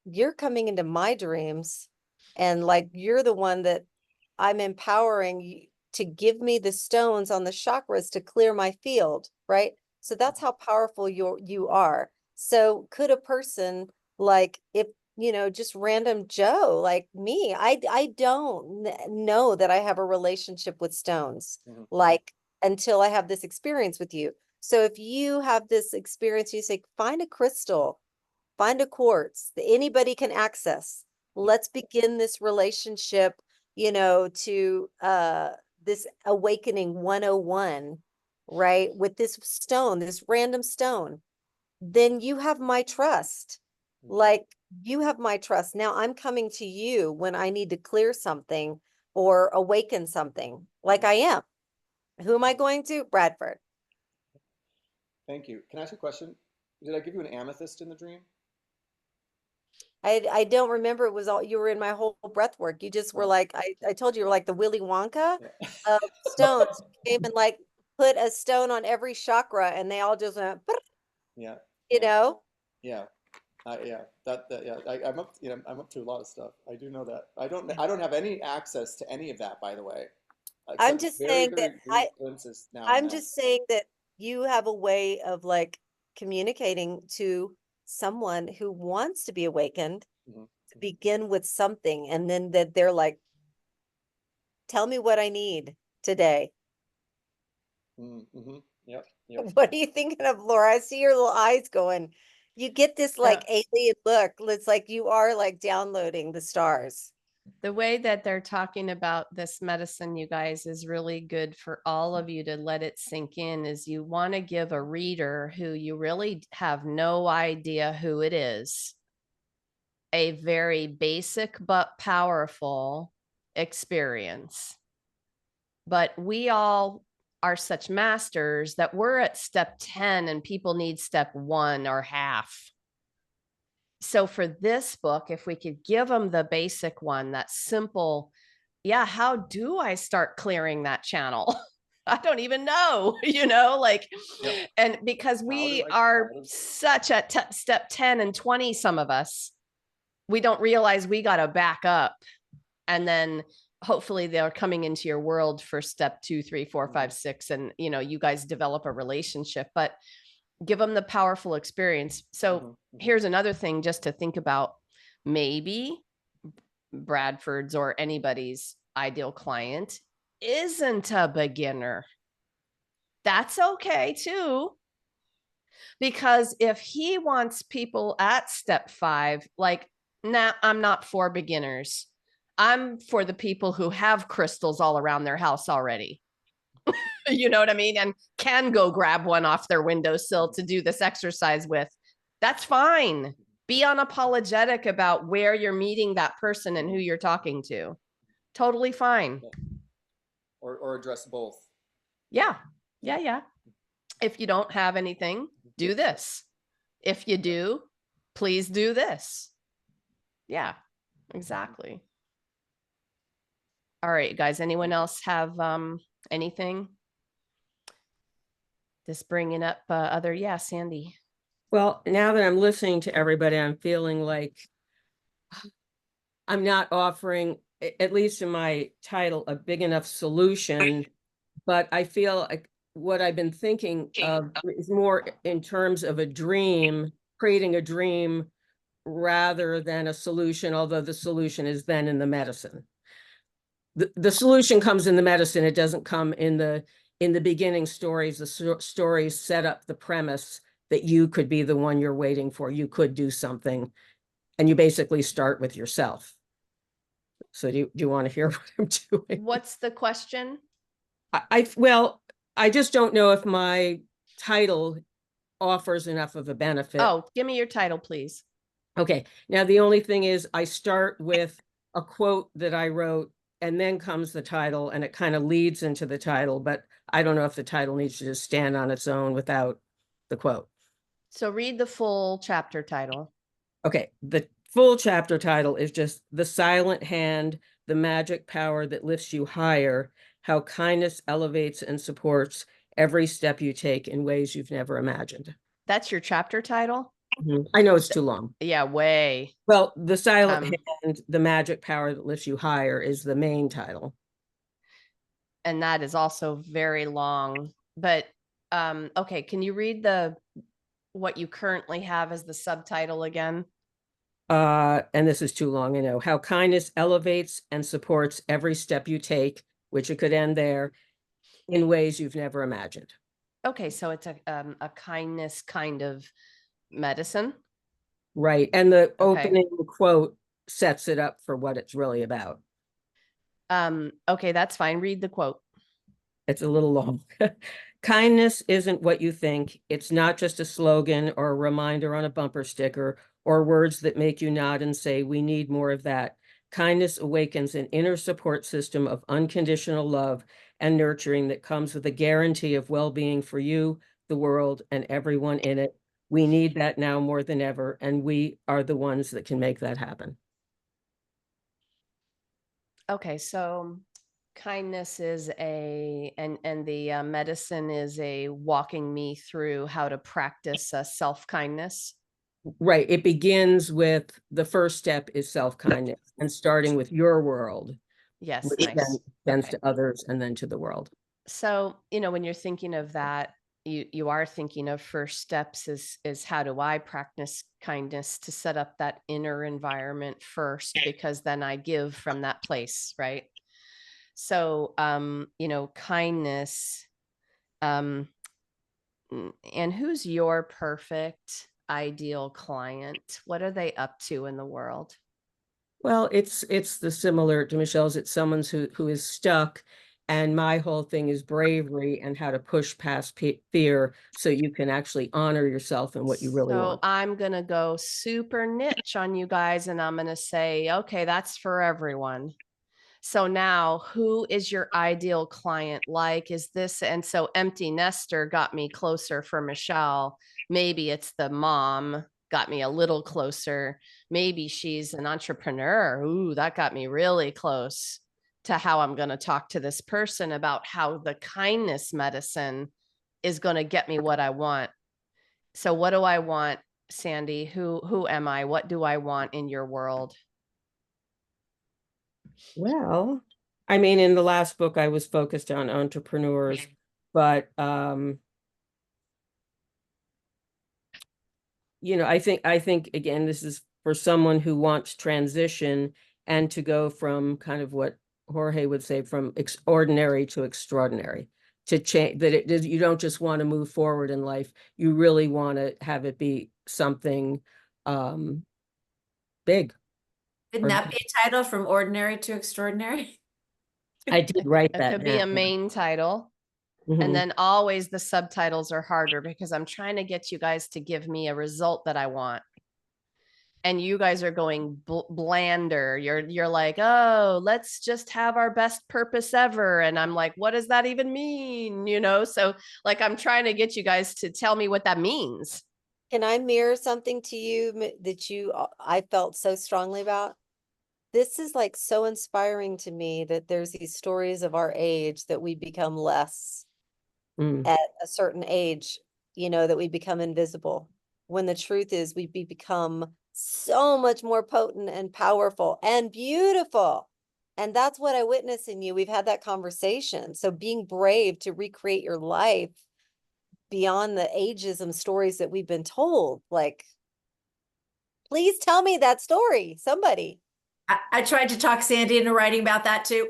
you're coming into my dreams, and like you're the one that I'm empowering you to give me the stones on the chakras to clear my field, right? So that's how powerful you are. So could a person, like, if just random Joe like me, I don't know that I have a relationship with stones, like, until I have this experience with you. So if you have this experience, you say, find a crystal, find a quartz that anybody can access. Let's begin this relationship, to this awakening 101, right? With this stone, this random stone, then you have my trust. Like, you have my trust. Now I'm coming to you when I need to clear something or awaken something, like I am. Who am I going to? Bradford. Thank you. Can I ask you a question? Did I give you an amethyst in the dream? I don't remember. It was all, you were in my whole breath work. You just were Oh. like, I told you, you were like the Willy Wonka Yeah. of stones. You came and like put a stone on every chakra, and they all just went, Yeah. you know. Yeah. Yeah. Yeah. I'm up. I'm up to a lot of stuff. I do know that. I don't have any access to any of that, by the way. I'm Except just very, saying that very brief glimpses now and I'm then. just saying that you have a way of like communicating to someone who wants to be awakened, to begin with something, and then that they're like, tell me what I need today. Yep. What are you thinking of, Laura? I see your little eyes going. You get this like alien look. It's like you are like downloading the stars. The way that they're talking about this medicine, you guys, is really good for all of you to let it sink in. Is you want to give a reader who you really have no idea who it is a very basic but powerful experience. But we all are such masters that we're at step 10 and people need step 1 or half. So for this book, if we could give them the basic one, that simple, how do I start clearing that channel? I don't even know, and because we are such at step 10 and 20, some of us, we don't realize we got to back up. And then hopefully they're coming into your world for step 2, 3, 4, 5, 6. And, you guys develop a relationship, but give them the powerful experience. So here's another thing just to think about. Maybe Bradford's or anybody's ideal client isn't a beginner. That's okay too. Because if he wants people at step 5, like, nah, I'm not for beginners. I'm for the people who have crystals all around their house already. You know what I mean? And can go grab one off their windowsill to do this exercise with. That's fine. Be unapologetic about where you're meeting that person and who you're talking to. Totally fine. Or address both. Yeah. Yeah. Yeah. If you don't have anything, do this. If you do, please do this. Yeah, exactly. All right, guys, anyone else have anything? Just bringing up yeah, Sandy. Well, now that I'm listening to everybody, I'm feeling like I'm not offering, at least in my title, a big enough solution. But I feel like what I've been thinking of is more in terms of a dream, creating a dream rather than a solution, although the solution is then in the medicine. The solution comes in the medicine. It doesn't come in the beginning stories. The stories set up the premise that you could be the one you're waiting for. You could do something, and you basically start with yourself. So do you want to hear what I'm doing? What's the question? Well, I just don't know if my title offers enough of a benefit. Oh, give me your title, please. Okay. Now, the only thing is I start with a quote that I wrote, and then comes the title, and it kind of leads into the title, but I don't know if the title needs to just stand on its own without the quote. So read the full chapter title. Okay. The full chapter title is just The Silent Hand, the Magic Power That Lifts You Higher, How Kindness Elevates and Supports Every Step You Take in Ways You've Never Imagined. That's your chapter title? I know it's too long. Yeah, way. Well, The Silent Hand, the Magic Power That Lifts You Higher is the main title. And that is also very long. But okay, can you read what you currently have as the subtitle again? And this is too long, I know. How kindness elevates and supports every step you take, which it could end there, in ways you've never imagined. Okay, so it's a kindness kind of medicine. Right. And the opening quote sets it up for what it's really about. Okay, that's fine. Read the quote. It's a little long. Kindness isn't what you think. It's not just a slogan or a reminder on a bumper sticker or words that make you nod and say, we need more of that. Kindness awakens an inner support system of unconditional love and nurturing that comes with a guarantee of well-being for you, the world, and everyone in it. We need that now more than ever, and we are the ones that can make that happen. Okay, so kindness is and the medicine is a walking me through how to practice self-kindness. Right. It begins with the first step is self-kindness and starting with your world. Yes, which nice. then extends to others and then to the world. So, when you're thinking of that, you are thinking of first steps is how do I practice kindness to set up that inner environment first, because then I give from that place, right? So, kindness, and who's your perfect ideal client? What are they up to in the world? Well, it's the similar to Michelle's. It's someone who is stuck, and my whole thing is bravery and how to push past fear so you can actually honor yourself and what you really want. So I'm gonna go super niche on you guys, and I'm gonna say, okay, that's for everyone. So now, who is your ideal client like? Is this, and so empty nester got me closer for Michelle. Maybe it's the mom got me a little closer. Maybe she's an entrepreneur. Ooh, that got me really close to how I'm going to talk to this person about how the kindness medicine is going to get me what I want. So what do I want, Sandy? Who am I? What do I want in your world? Well, I mean, in the last book, I was focused on entrepreneurs, but I think again, this is for someone who wants transition and to go from kind of what Jorge would say, from ordinary to extraordinary, to change that you don't just want to move forward in life. You really want to have it be something big. Didn't that be a title, From Ordinary to Extraordinary? I did write that. It could be a main title. And then always the subtitles are harder because I'm trying to get you guys to give me a result that I want. and you guys are going blander. You're like, oh, let's just have our best purpose ever. And I'm like, what does that even mean? You know, so like I'm trying to get you guys to tell me what that means. Can I mirror something to you that I felt so strongly about? This is like so inspiring to me that there's these stories of our age that we become less Mm. at a certain age, you know, that we become invisible. When the truth is we become so much more potent and powerful and beautiful. And that's what I witness in you. We've had that conversation. So being brave to recreate your life beyond the ageism stories that we've been told, like, please tell me that story, somebody. I tried to talk Sandy into writing about that too.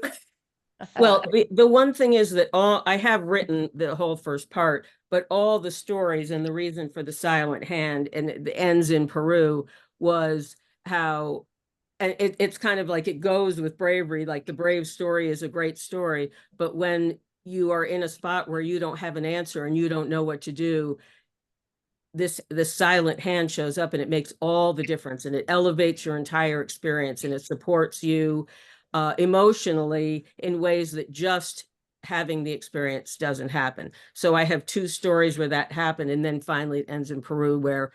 Well, the one thing is that I have written the whole first part, but all the stories and the reason for the silent hand and the ends in Peru was how, and it's kind of like it goes with bravery, like the brave story is a great story, but when you are in a spot where you don't have an answer and you don't know what to do, this silent hand shows up and it makes all the difference, and it elevates your entire experience, and it supports you emotionally in ways that just having the experience doesn't happen. So I have two stories where that happened, and then finally it ends in Peru where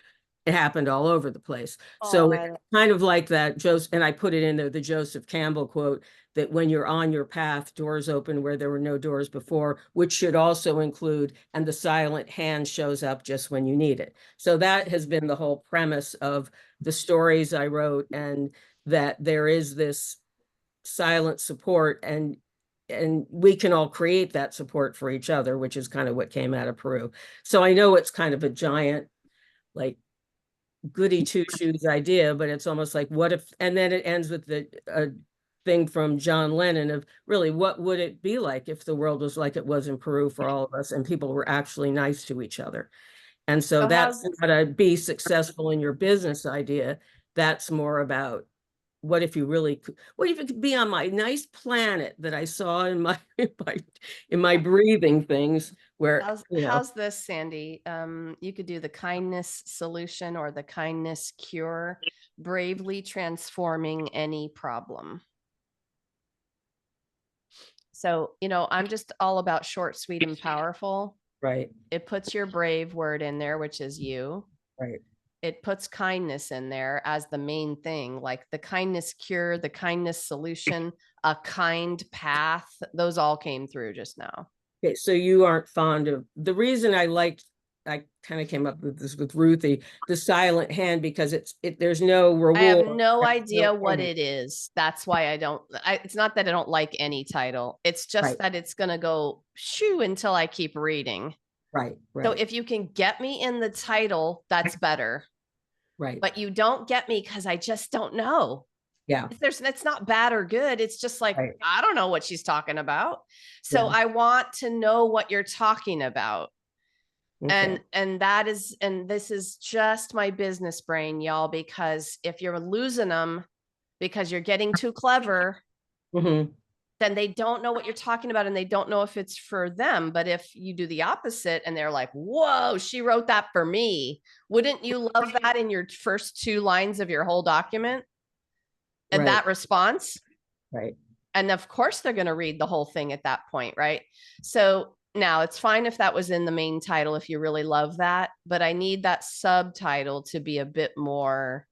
it happened all over the place. So Oh, it's kind of like that Joseph, and I put it in there, the Joseph Campbell quote, that when you're on your path, doors open where there were no doors before, which should also include, and the silent hand shows up just when you need it. So that has been the whole premise of the stories I wrote, and that there is this silent support, and we can all create that support for each other, which is kind of what came out of Peru. So I know it's kind of a giant, like, goody two shoes idea, but it's almost like, what if, and then it ends with the thing from John Lennon of really, what would it be like if the world was like it was in Peru for all of us and people were actually nice to each other? And so So that's not a be successful in your business idea. That's more about, what if you really could, what if you could be on my nice planet that I saw in my in my breathing things, where How's this, Sandy? You could do the kindness solution or the kindness cure, bravely transforming any problem. So, you know, I'm just all about short, sweet, and powerful. right, It puts your brave word in there, which is you. right. It puts kindness in there as the main thing, like the kindness cure, the kindness solution, a kind path. Those all came through just now. Okay, so you aren't fond of, the reason I kind of came up with this with Ruthie, the silent hand, because there's no reward. I have no There's idea what end. it is. That's why it's not that I don't like any title. It's just Right. that it's going to go shoo until I keep reading. Right, So right, if you can get me in the title, that's better. right. But you don't get me because I just don't know. Yeah, It's not bad or good. It's just like, right. I don't know what she's talking about. So Yeah. I want to know what you're talking about. Okay. And this is just my business brain, y'all, because if you're losing them because you're getting too clever, Mhm. then they don't know what you're talking about and they don't know if it's for them. But if you do the opposite and they're like, whoa, she wrote that for me, wouldn't you love that in your first 2 lines of your whole document? And Right, that response? right. And of course they're going to read the whole thing at that point, right? So now it's fine if that was in the main title, if you really love that, but I need that subtitle to be a bit more,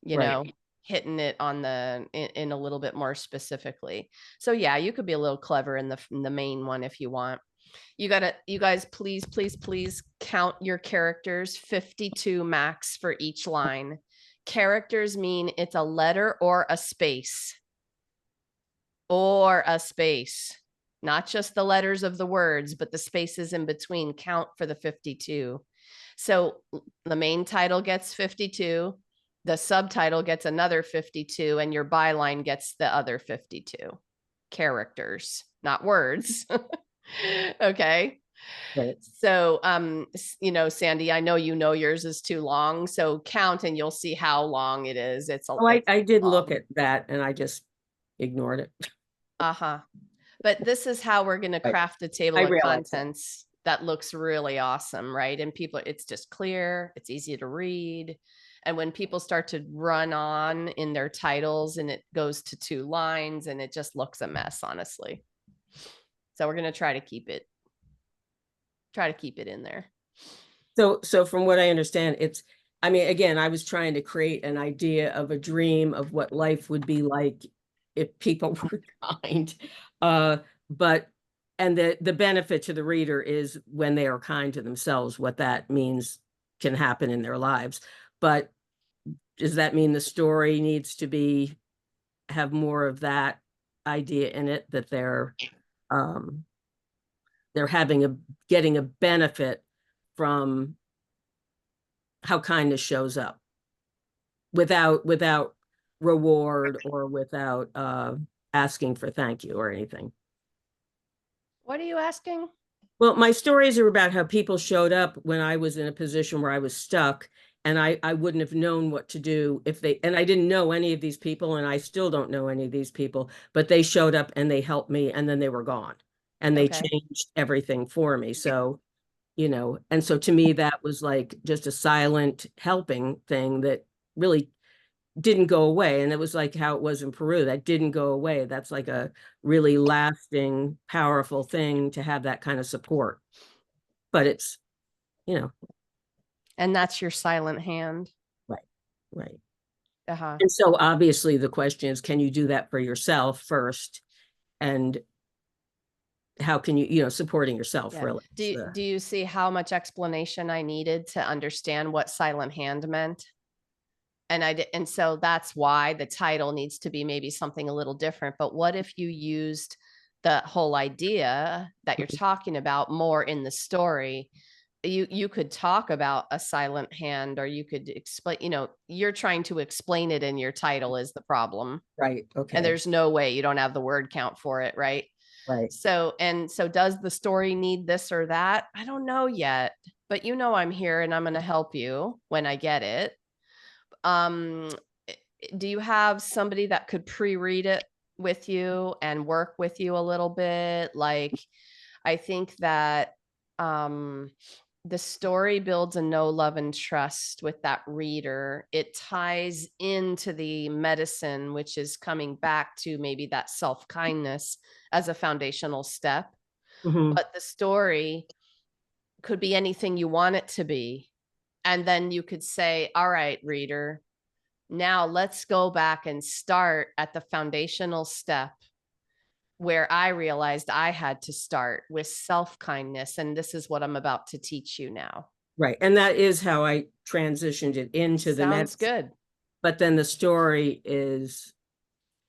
you Right. know, hitting it on in a little bit more specifically. So yeah, you could be a little clever in the main one if you want. You guys, please count your characters, 52 max for each line. Characters mean it's a letter or a space. Or a space, not just the letters of the words, but the spaces in between count for the 52. So the main title gets 52, the subtitle gets another 52, and your byline gets the other 52 characters, not words. Okay. Right. So, you know, Sandy, I know you know yours is too long, so count and you'll see how long it is. It's Oh, I did look long. at that and I just ignored it. Uh-huh. But this is how we're going to Right. craft a table I of realize that. contents that looks really awesome, right? And people, it's just clear, it's easy to read. And when people start to run on in their titles and it goes to 2 lines and it just looks a mess, honestly. So we're going to try to keep it in there. So from what I understand, I mean, again, I was trying to create an idea of a dream of what life would be like if people were kind. And the benefit to the reader is when they are kind to themselves, what that means can happen in their lives. But does that mean the story needs to have more of that idea in it, that they're getting a benefit from how kindness shows up without reward or without asking for thank you or anything? What are you asking? Well, my stories are about how people showed up when I was in a position where I was stuck, and I wouldn't have known what to do and I didn't know any of these people, and I still don't know any of these people, but they showed up and they helped me, and then they were gone, and they Okay. changed everything for me. So, and so to me, that was like just a silent helping thing that really didn't go away. And it was like how it was in Peru, that didn't go away. That's like a really lasting, powerful thing to have that kind of support. But it's, And that's your silent hand. right. Uh-huh. And so obviously the question is, can you do that for yourself first? And how can you, supporting yourself Yeah. really? Do you see how much explanation I needed to understand what silent hand meant? And so that's why the title needs to be maybe something a little different. But what if you used the whole idea that you're talking about more in the story? You could talk about a silent hand, or you could explain, you're trying to explain it in your title is the problem. Right. Okay. And there's no way, you don't have the word count for it, right? Right. So does the story need this or that? I don't know yet, but I'm here and I'm going to help you when I get it. Do you have somebody that could pre-read it with you and work with you a little bit? Like, I think that the story builds a know, love, and trust with that reader. It ties into the medicine, which is coming back to maybe that self-kindness as a foundational step. Mhm. But the story could be anything you want it to be. And then you could say, all right, reader, now let's go back and start at the foundational step where I realized I had to start with self-kindness. And this is what I'm about to teach you now. Right. And that is how I transitioned it into the Sounds medicine. good. But then the story is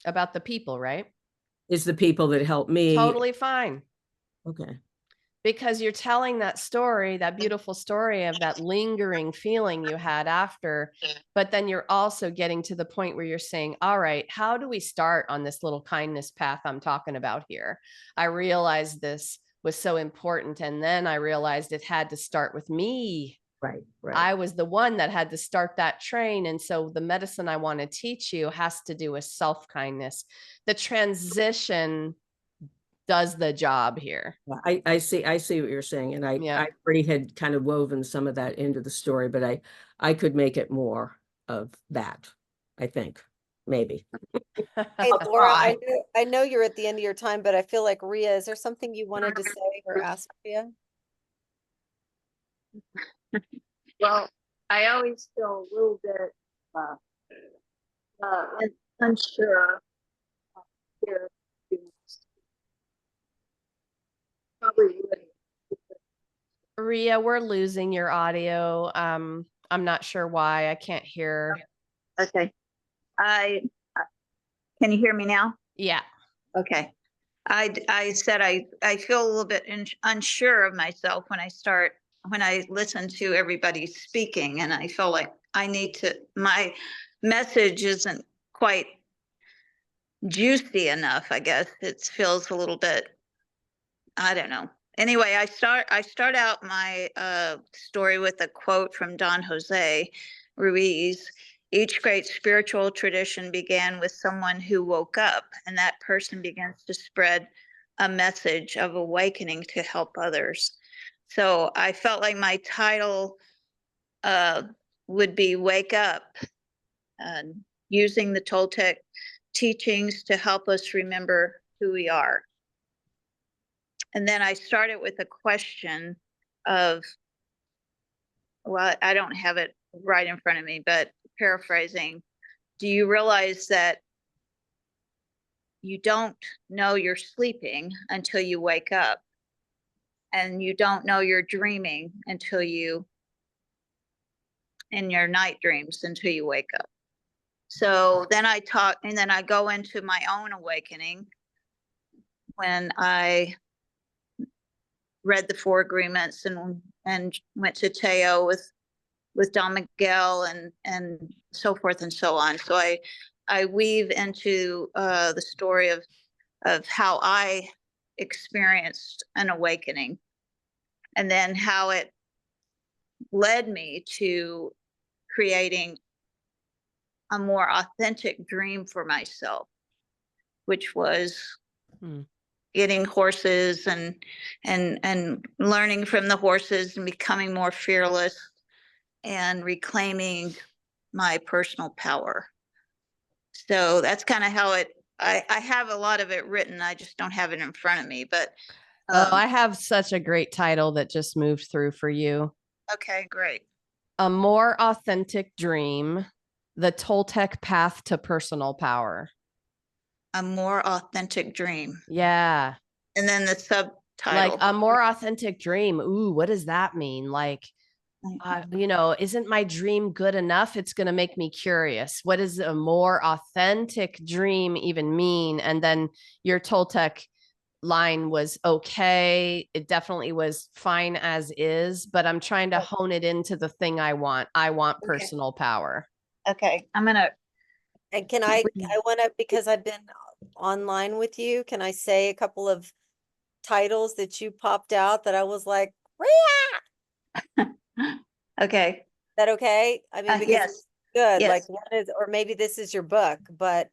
About the people, right? the people that help me. Totally fine. Okay. Because you're telling that story, that beautiful story of that lingering feeling you had after, but then you're also getting to the point where you're saying, all right, how do we start on this little kindness path I'm talking about here? I realized this was so important. And then I realized it had to start with me. Right. I was the one that had to start that train. And so the medicine I want to teach you has to do with self-kindness. The transition does the job here. I see what you're saying. And I already had kind of woven some of that into the story, but I could make it more of that, I think, maybe. Hey, Laura, I know you're at the end of your time, but I feel like Rhea, is there something you wanted to say or ask Rhea? Well, I always feel a little bit unsure here. Probably would. Rhea, we're losing your audio. I'm not sure why. I can't hear. Okay. Can you hear me now? Yeah. Okay. I said I feel a little bit unsure of myself when I listen to everybody speaking, and I feel like my message isn't quite juicy enough. I guess it feels a little bit, I don't know. Anyway, I start out my story with a quote from Don Jose Ruiz. Each great spiritual tradition began with someone who woke up, and that person begins to spread a message of awakening to help others. So I felt like my title would be Wake Up, using the Toltec teachings to help us remember who we are. And then I started with a question of, well, I don't have it right in front of me, but paraphrasing, do you realize that you don't know you're sleeping until you wake up? And you don't know you're dreaming until you, in your night dreams, until you wake up. So then I talk, and then I go into my own awakening when I read the Four Agreements and went to Teo with Don Miguel and so forth and so on. So I weave into the story of how I experienced an awakening, and then how it led me to creating a more authentic dream for myself, which was getting horses and learning from the horses and becoming more fearless and reclaiming my personal power. So that's kind of how I have a lot of it written. I just don't have it in front of me, but Oh, I have such a great title that just moved through for you. okay, great. A More Authentic Dream, the Toltec Path to Personal Power. A More Authentic Dream. Yeah. And then the subtitle. Like a more authentic dream. Ooh, what does that mean? Like, isn't my dream good enough? It's going to make me curious. What does a more authentic dream even mean? And then your Toltec line was okay. It definitely was fine as is, but I'm trying to hone it into the thing I want. I want personal power. Okay, I'm gonna. And can I want to, because I've been online with you, can I say a couple of titles that you popped out that I was like, Okay. is that okay? I mean, because Yes. it's good. Yes. Like one is, or maybe this is your book, but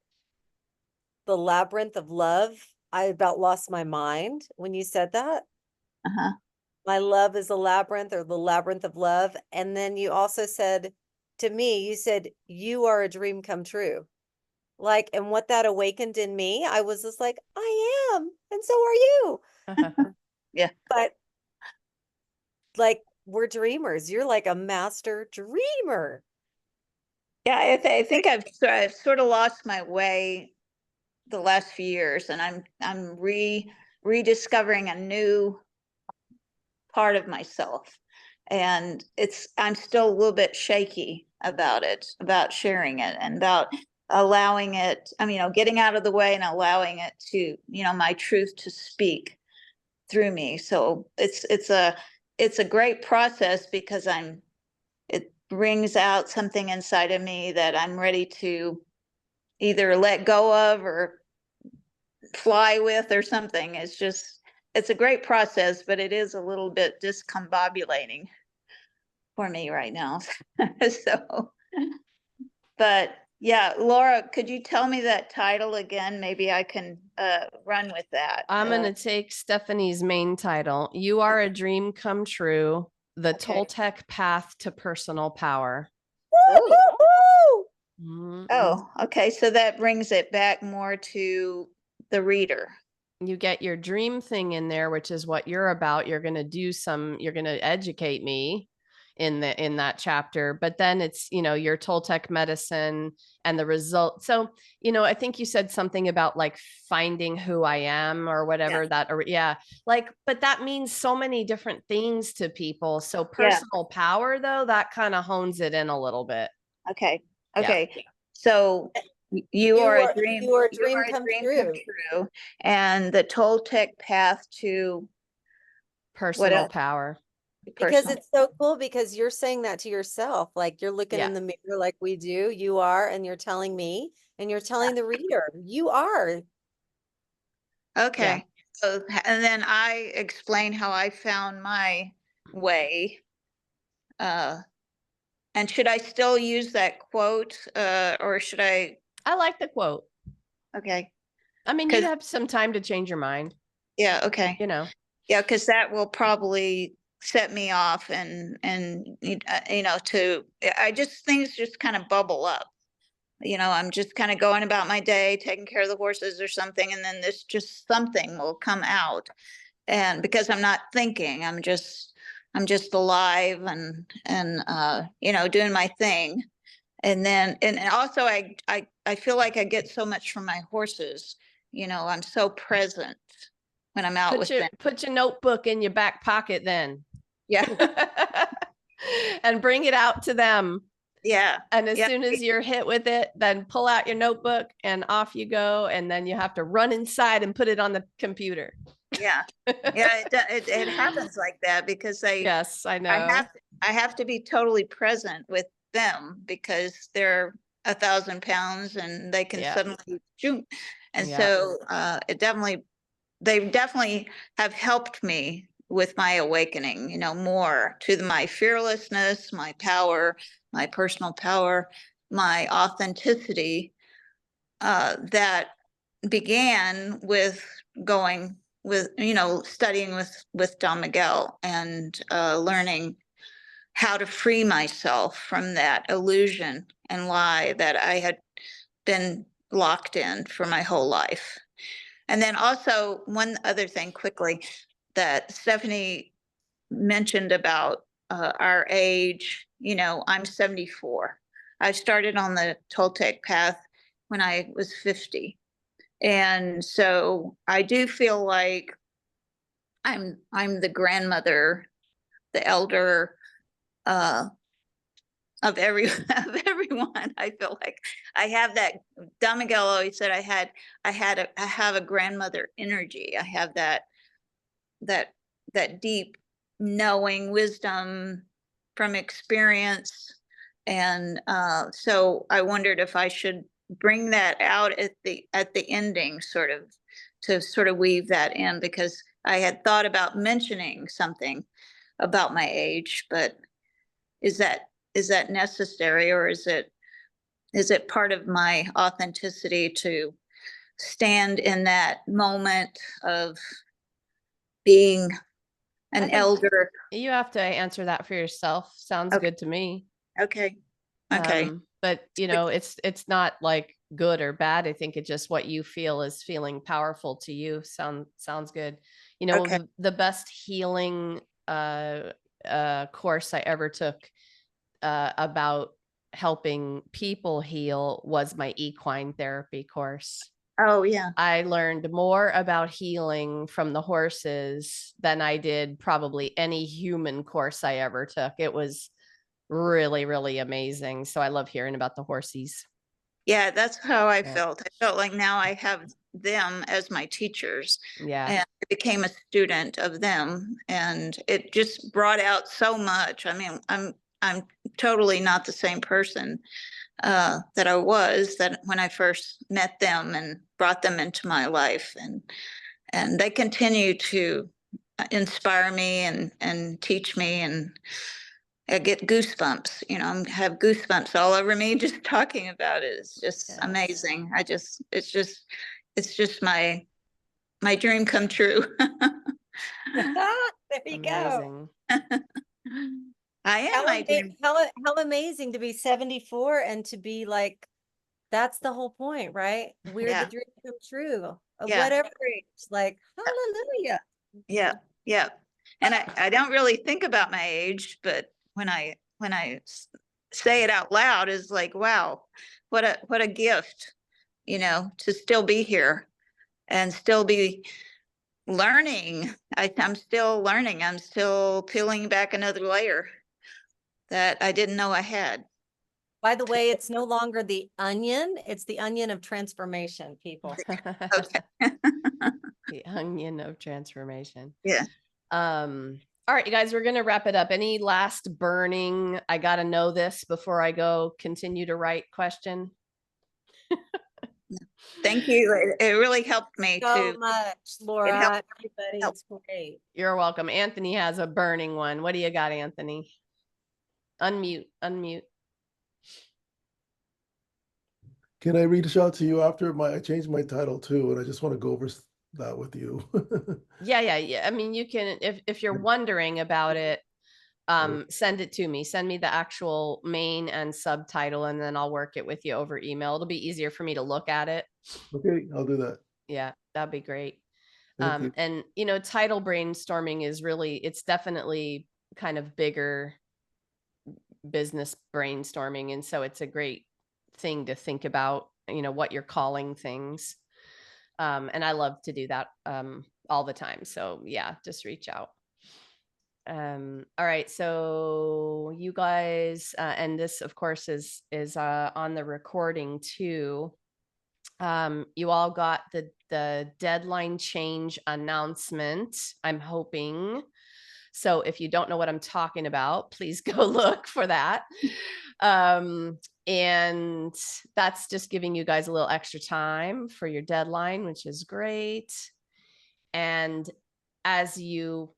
The Labyrinth of Love. I about lost my mind when you said that. Uh-huh. My love is a labyrinth, or the labyrinth of love. And then you also said to me, you said, you are a dream come true. Like, and what that awakened in me, I was just like, I am, and so are you. Yeah. But like, we're dreamers. You're like a master dreamer. Yeah, I think I've sort of lost my way the last few years, and I'm rediscovering a new part of myself, and I'm still a little bit shaky about it, about sharing it, and about allowing it. I mean, getting out of the way and allowing it to, my truth to speak through me. So it's a great process, because it brings out something inside of me that I'm ready to either let go of or fly with or something. It's a great process, but it is a little bit discombobulating for me right now. So, but yeah, Laura, could you tell me that title again? Maybe I can run with that. I'm going to take Stephanie's main title. You Are a Dream Come True, the Toltec Path to Personal Power. Oh, okay. So that brings it back more to the reader. You get your dream thing in there, which is what you're about. You're going to educate me in that chapter, but then it's, your Toltec medicine and the result. So, I think you said something about like finding who I am or whatever but that means so many different things to people. So personal power, though, that kind of hones it in a little bit. Okay. Okay. Yeah. So you are a dream come true, and the Toltec path to personal power. Because it's so cool, because you're saying that to yourself, like you're looking in the mirror like we do, you are, and you're telling me, and you're telling the reader, you are. Okay. So, and then I explain how I found my way. And should I still use that quote, or should I? I like the quote. Okay. I mean, you have some time to change your mind. Yeah. Okay. Yeah, because that will probably set me off and you know, I just, things just kind of bubble up. You know, I'm just kind of going about my day, taking care of the horses or something, and then this just something will come out. And because I'm not thinking, I'm just alive and you know, doing my thing. And then and also I feel like I get so much from my horses. You know, I'm so present when I'm out with them. Put your notebook in your back pocket then. Yeah. And bring it out to them. Yeah. And as Yeah. soon as you're hit with it, then pull out your notebook and off you go. And then you have to run inside and put it on the computer. Yeah. Yeah. It happens like that because Yes, I know. I have to be totally present with them because they're 1,000 pounds and they can Yeah. suddenly shoot. And Yeah. so they definitely have helped me with my awakening, you know, more to my fearlessness, my power, my personal power, my authenticity, that began with going with, you know, studying with Don Miguel and learning how to free myself from that illusion and lie that I had been locked in for my whole life. And then also one other thing quickly that Stephanie mentioned about our age, you know, I'm 74. I started on the Toltec path when I was 50. And so I do feel like I'm the grandmother, the elder of of everyone. I feel like I have that. Don Miguel always said I have a grandmother energy. I have that deep knowing wisdom from experience. And so I wondered if I should bring that out at the ending, sort of, to sort of weave that in, because I had thought about mentioning something about my age, but is that necessary, or is it part of my authenticity to stand in that moment of being an think elder? You have to answer that for yourself. Sounds Okay. good to me. Okay. Okay. But you know, it's not like good or bad. I think it's just what you feel is feeling powerful to you. Sounds good. You know, Okay. the best healing course I ever took about helping people heal was my equine therapy course. Oh yeah. I learned more about healing from the horses than I did probably any human course I ever took. It was really, really amazing. So I love hearing about the horsies. Yeah, that's how I Yeah. felt. I felt like now I have them as my teachers. Yeah. And I became a student of them, and it just brought out so much. I mean, I'm totally not the same person that I was that when I first met them and brought them into my life, and they continue to inspire me and teach me, and I get goosebumps. You know, I have goosebumps all over me just talking about it. It's just Yes. amazing. It's just my dream come true. There you go. Amazing. I am How, my dream. how amazing to be 74 and to be like, that's the whole point, right? We're Yeah. the dream come true of Yeah. whatever age. Like, hallelujah. Yeah, yeah. And I don't really think about my age, but when I say it out loud, is like, wow, what a gift, you know, to still be here and still be learning. I'm still learning. I'm still peeling back another layer that I didn't know I had. By the way, it's no longer the onion, it's the onion of transformation, people. Okay. The onion of transformation. Yeah. All right, you guys, we're going to wrap it up. Any last burning, I got to know this before I go continue to write question? Thank you. It really helped me So to. much, Laura, everybody, it's great. You're welcome. Anthony has a burning one. What do you got, Anthony? Unmute. Can I reach out to you after I changed my title too, and I just want to go over that with you. Yeah. I mean, you can, if you're wondering about it, send it to me. Send me the actual main and subtitle, and then I'll work it with you over email. It'll be easier for me to look at it. Okay, I'll do that. Yeah, that'd be great. Thank you. And title brainstorming is really, it's definitely kind of bigger business brainstorming. And so it's a great thing to think about, what you're calling things. And I love to do that all the time. So yeah, just reach out. All right, so you guys, and this of course is on the recording too. You all got the deadline change announcement, I'm hoping. So if you don't know what I'm talking about, please go look for that. And that's just giving you guys a little extra time for your deadline, which is great. And as you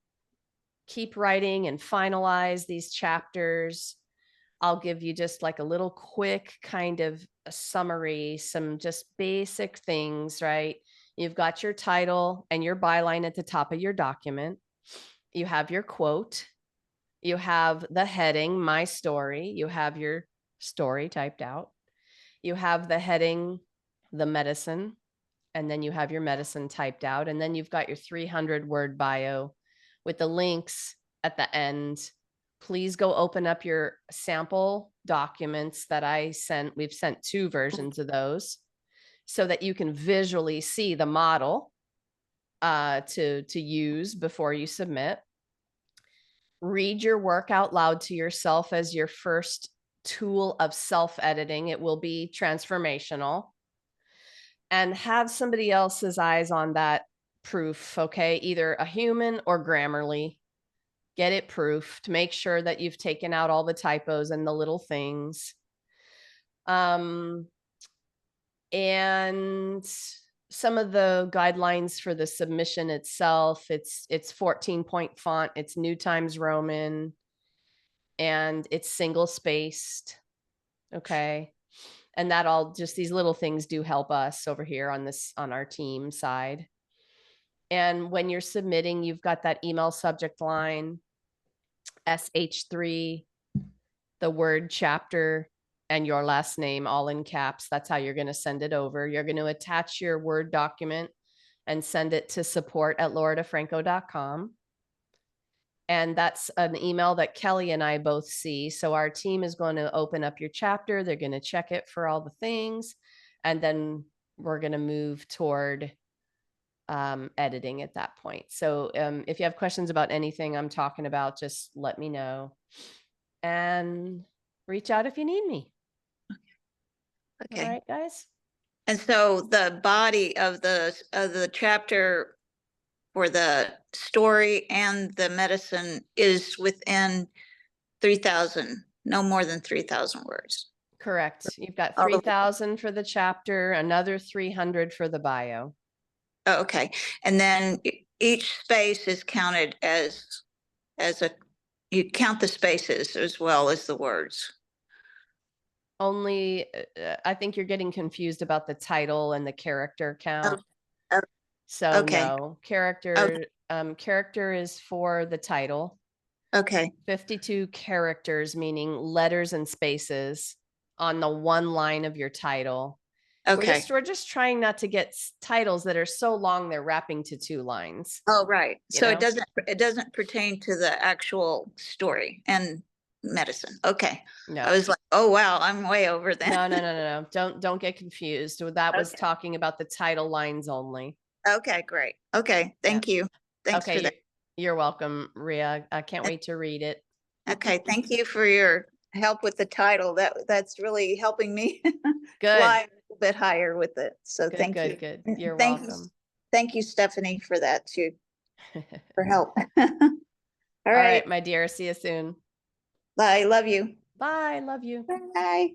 keep writing and finalize these chapters, I'll give you just like a little quick kind of a summary, some just basic things, right? You've got your title and your byline at the top of your document. You have your quote. You have the heading, my story. You have your story typed out. You have the heading, the medicine, and then you have your medicine typed out. And then you've got your 300-word bio with the links at the end. Please go open up your sample documents that I sent. We've sent 2 versions of those so that you can visually see the model to use before you submit. Read your work out loud to yourself as your first tool of self-editing. It will be transformational. And have somebody else's eyes on that proof, okay? Either a human or Grammarly. Get it proofed. Make sure that you've taken out all the typos and the little things. And some of the guidelines for the submission itself, it's 14-point font, it's New Times Roman, and it's single spaced. Okay. And that all, just these little things do help us over here on our team side. And when you're submitting, you've got that email subject line, SH3, the word chapter, and your last name all in caps. That's how you're going to send it over. You're going to attach your Word document and send it to support@lauradefranco.com. And that's an email that Kelly and I both see. So our team is going to open up your chapter. They're going to check it for all the things. And then we're going to move toward editing at that point. So if you have questions about anything I'm talking about, just let me know. And reach out if you need me. Okay. All right, guys. And so the body of the chapter for the story and the medicine is within 3,000, no more than 3,000 words. Correct. You've got All the- 3,000 for the chapter, another 300 for the bio. Oh, okay. And then each space is counted as you count the spaces as well as the words. Only, I think you're getting confused about the title and the character count. oh, So okay. no, character is for the title. Okay. 52 characters, meaning letters and spaces on the one line of your title. Okay. We're just trying not to get titles that are so long they're wrapping to 2 lines. Oh, right. So know? it doesn't pertain to the actual story and medicine. Okay. No. I was like, oh wow, I'm way over that. No. Don't get confused. That was Okay. talking about the title lines only. Okay, great. Okay, thank you. Thanks for that. You're welcome, Rhea. I can't wait to read it. Okay, thank you for your help with the title. That's really helping me Good. fly a little bit higher with it. So Good, thank good, you. good. You're Thank welcome. You, thank you, Stephanie, for that too, for help. All All right. right, my dear. See you soon. Bye. Love you. Bye. Love you. Bye.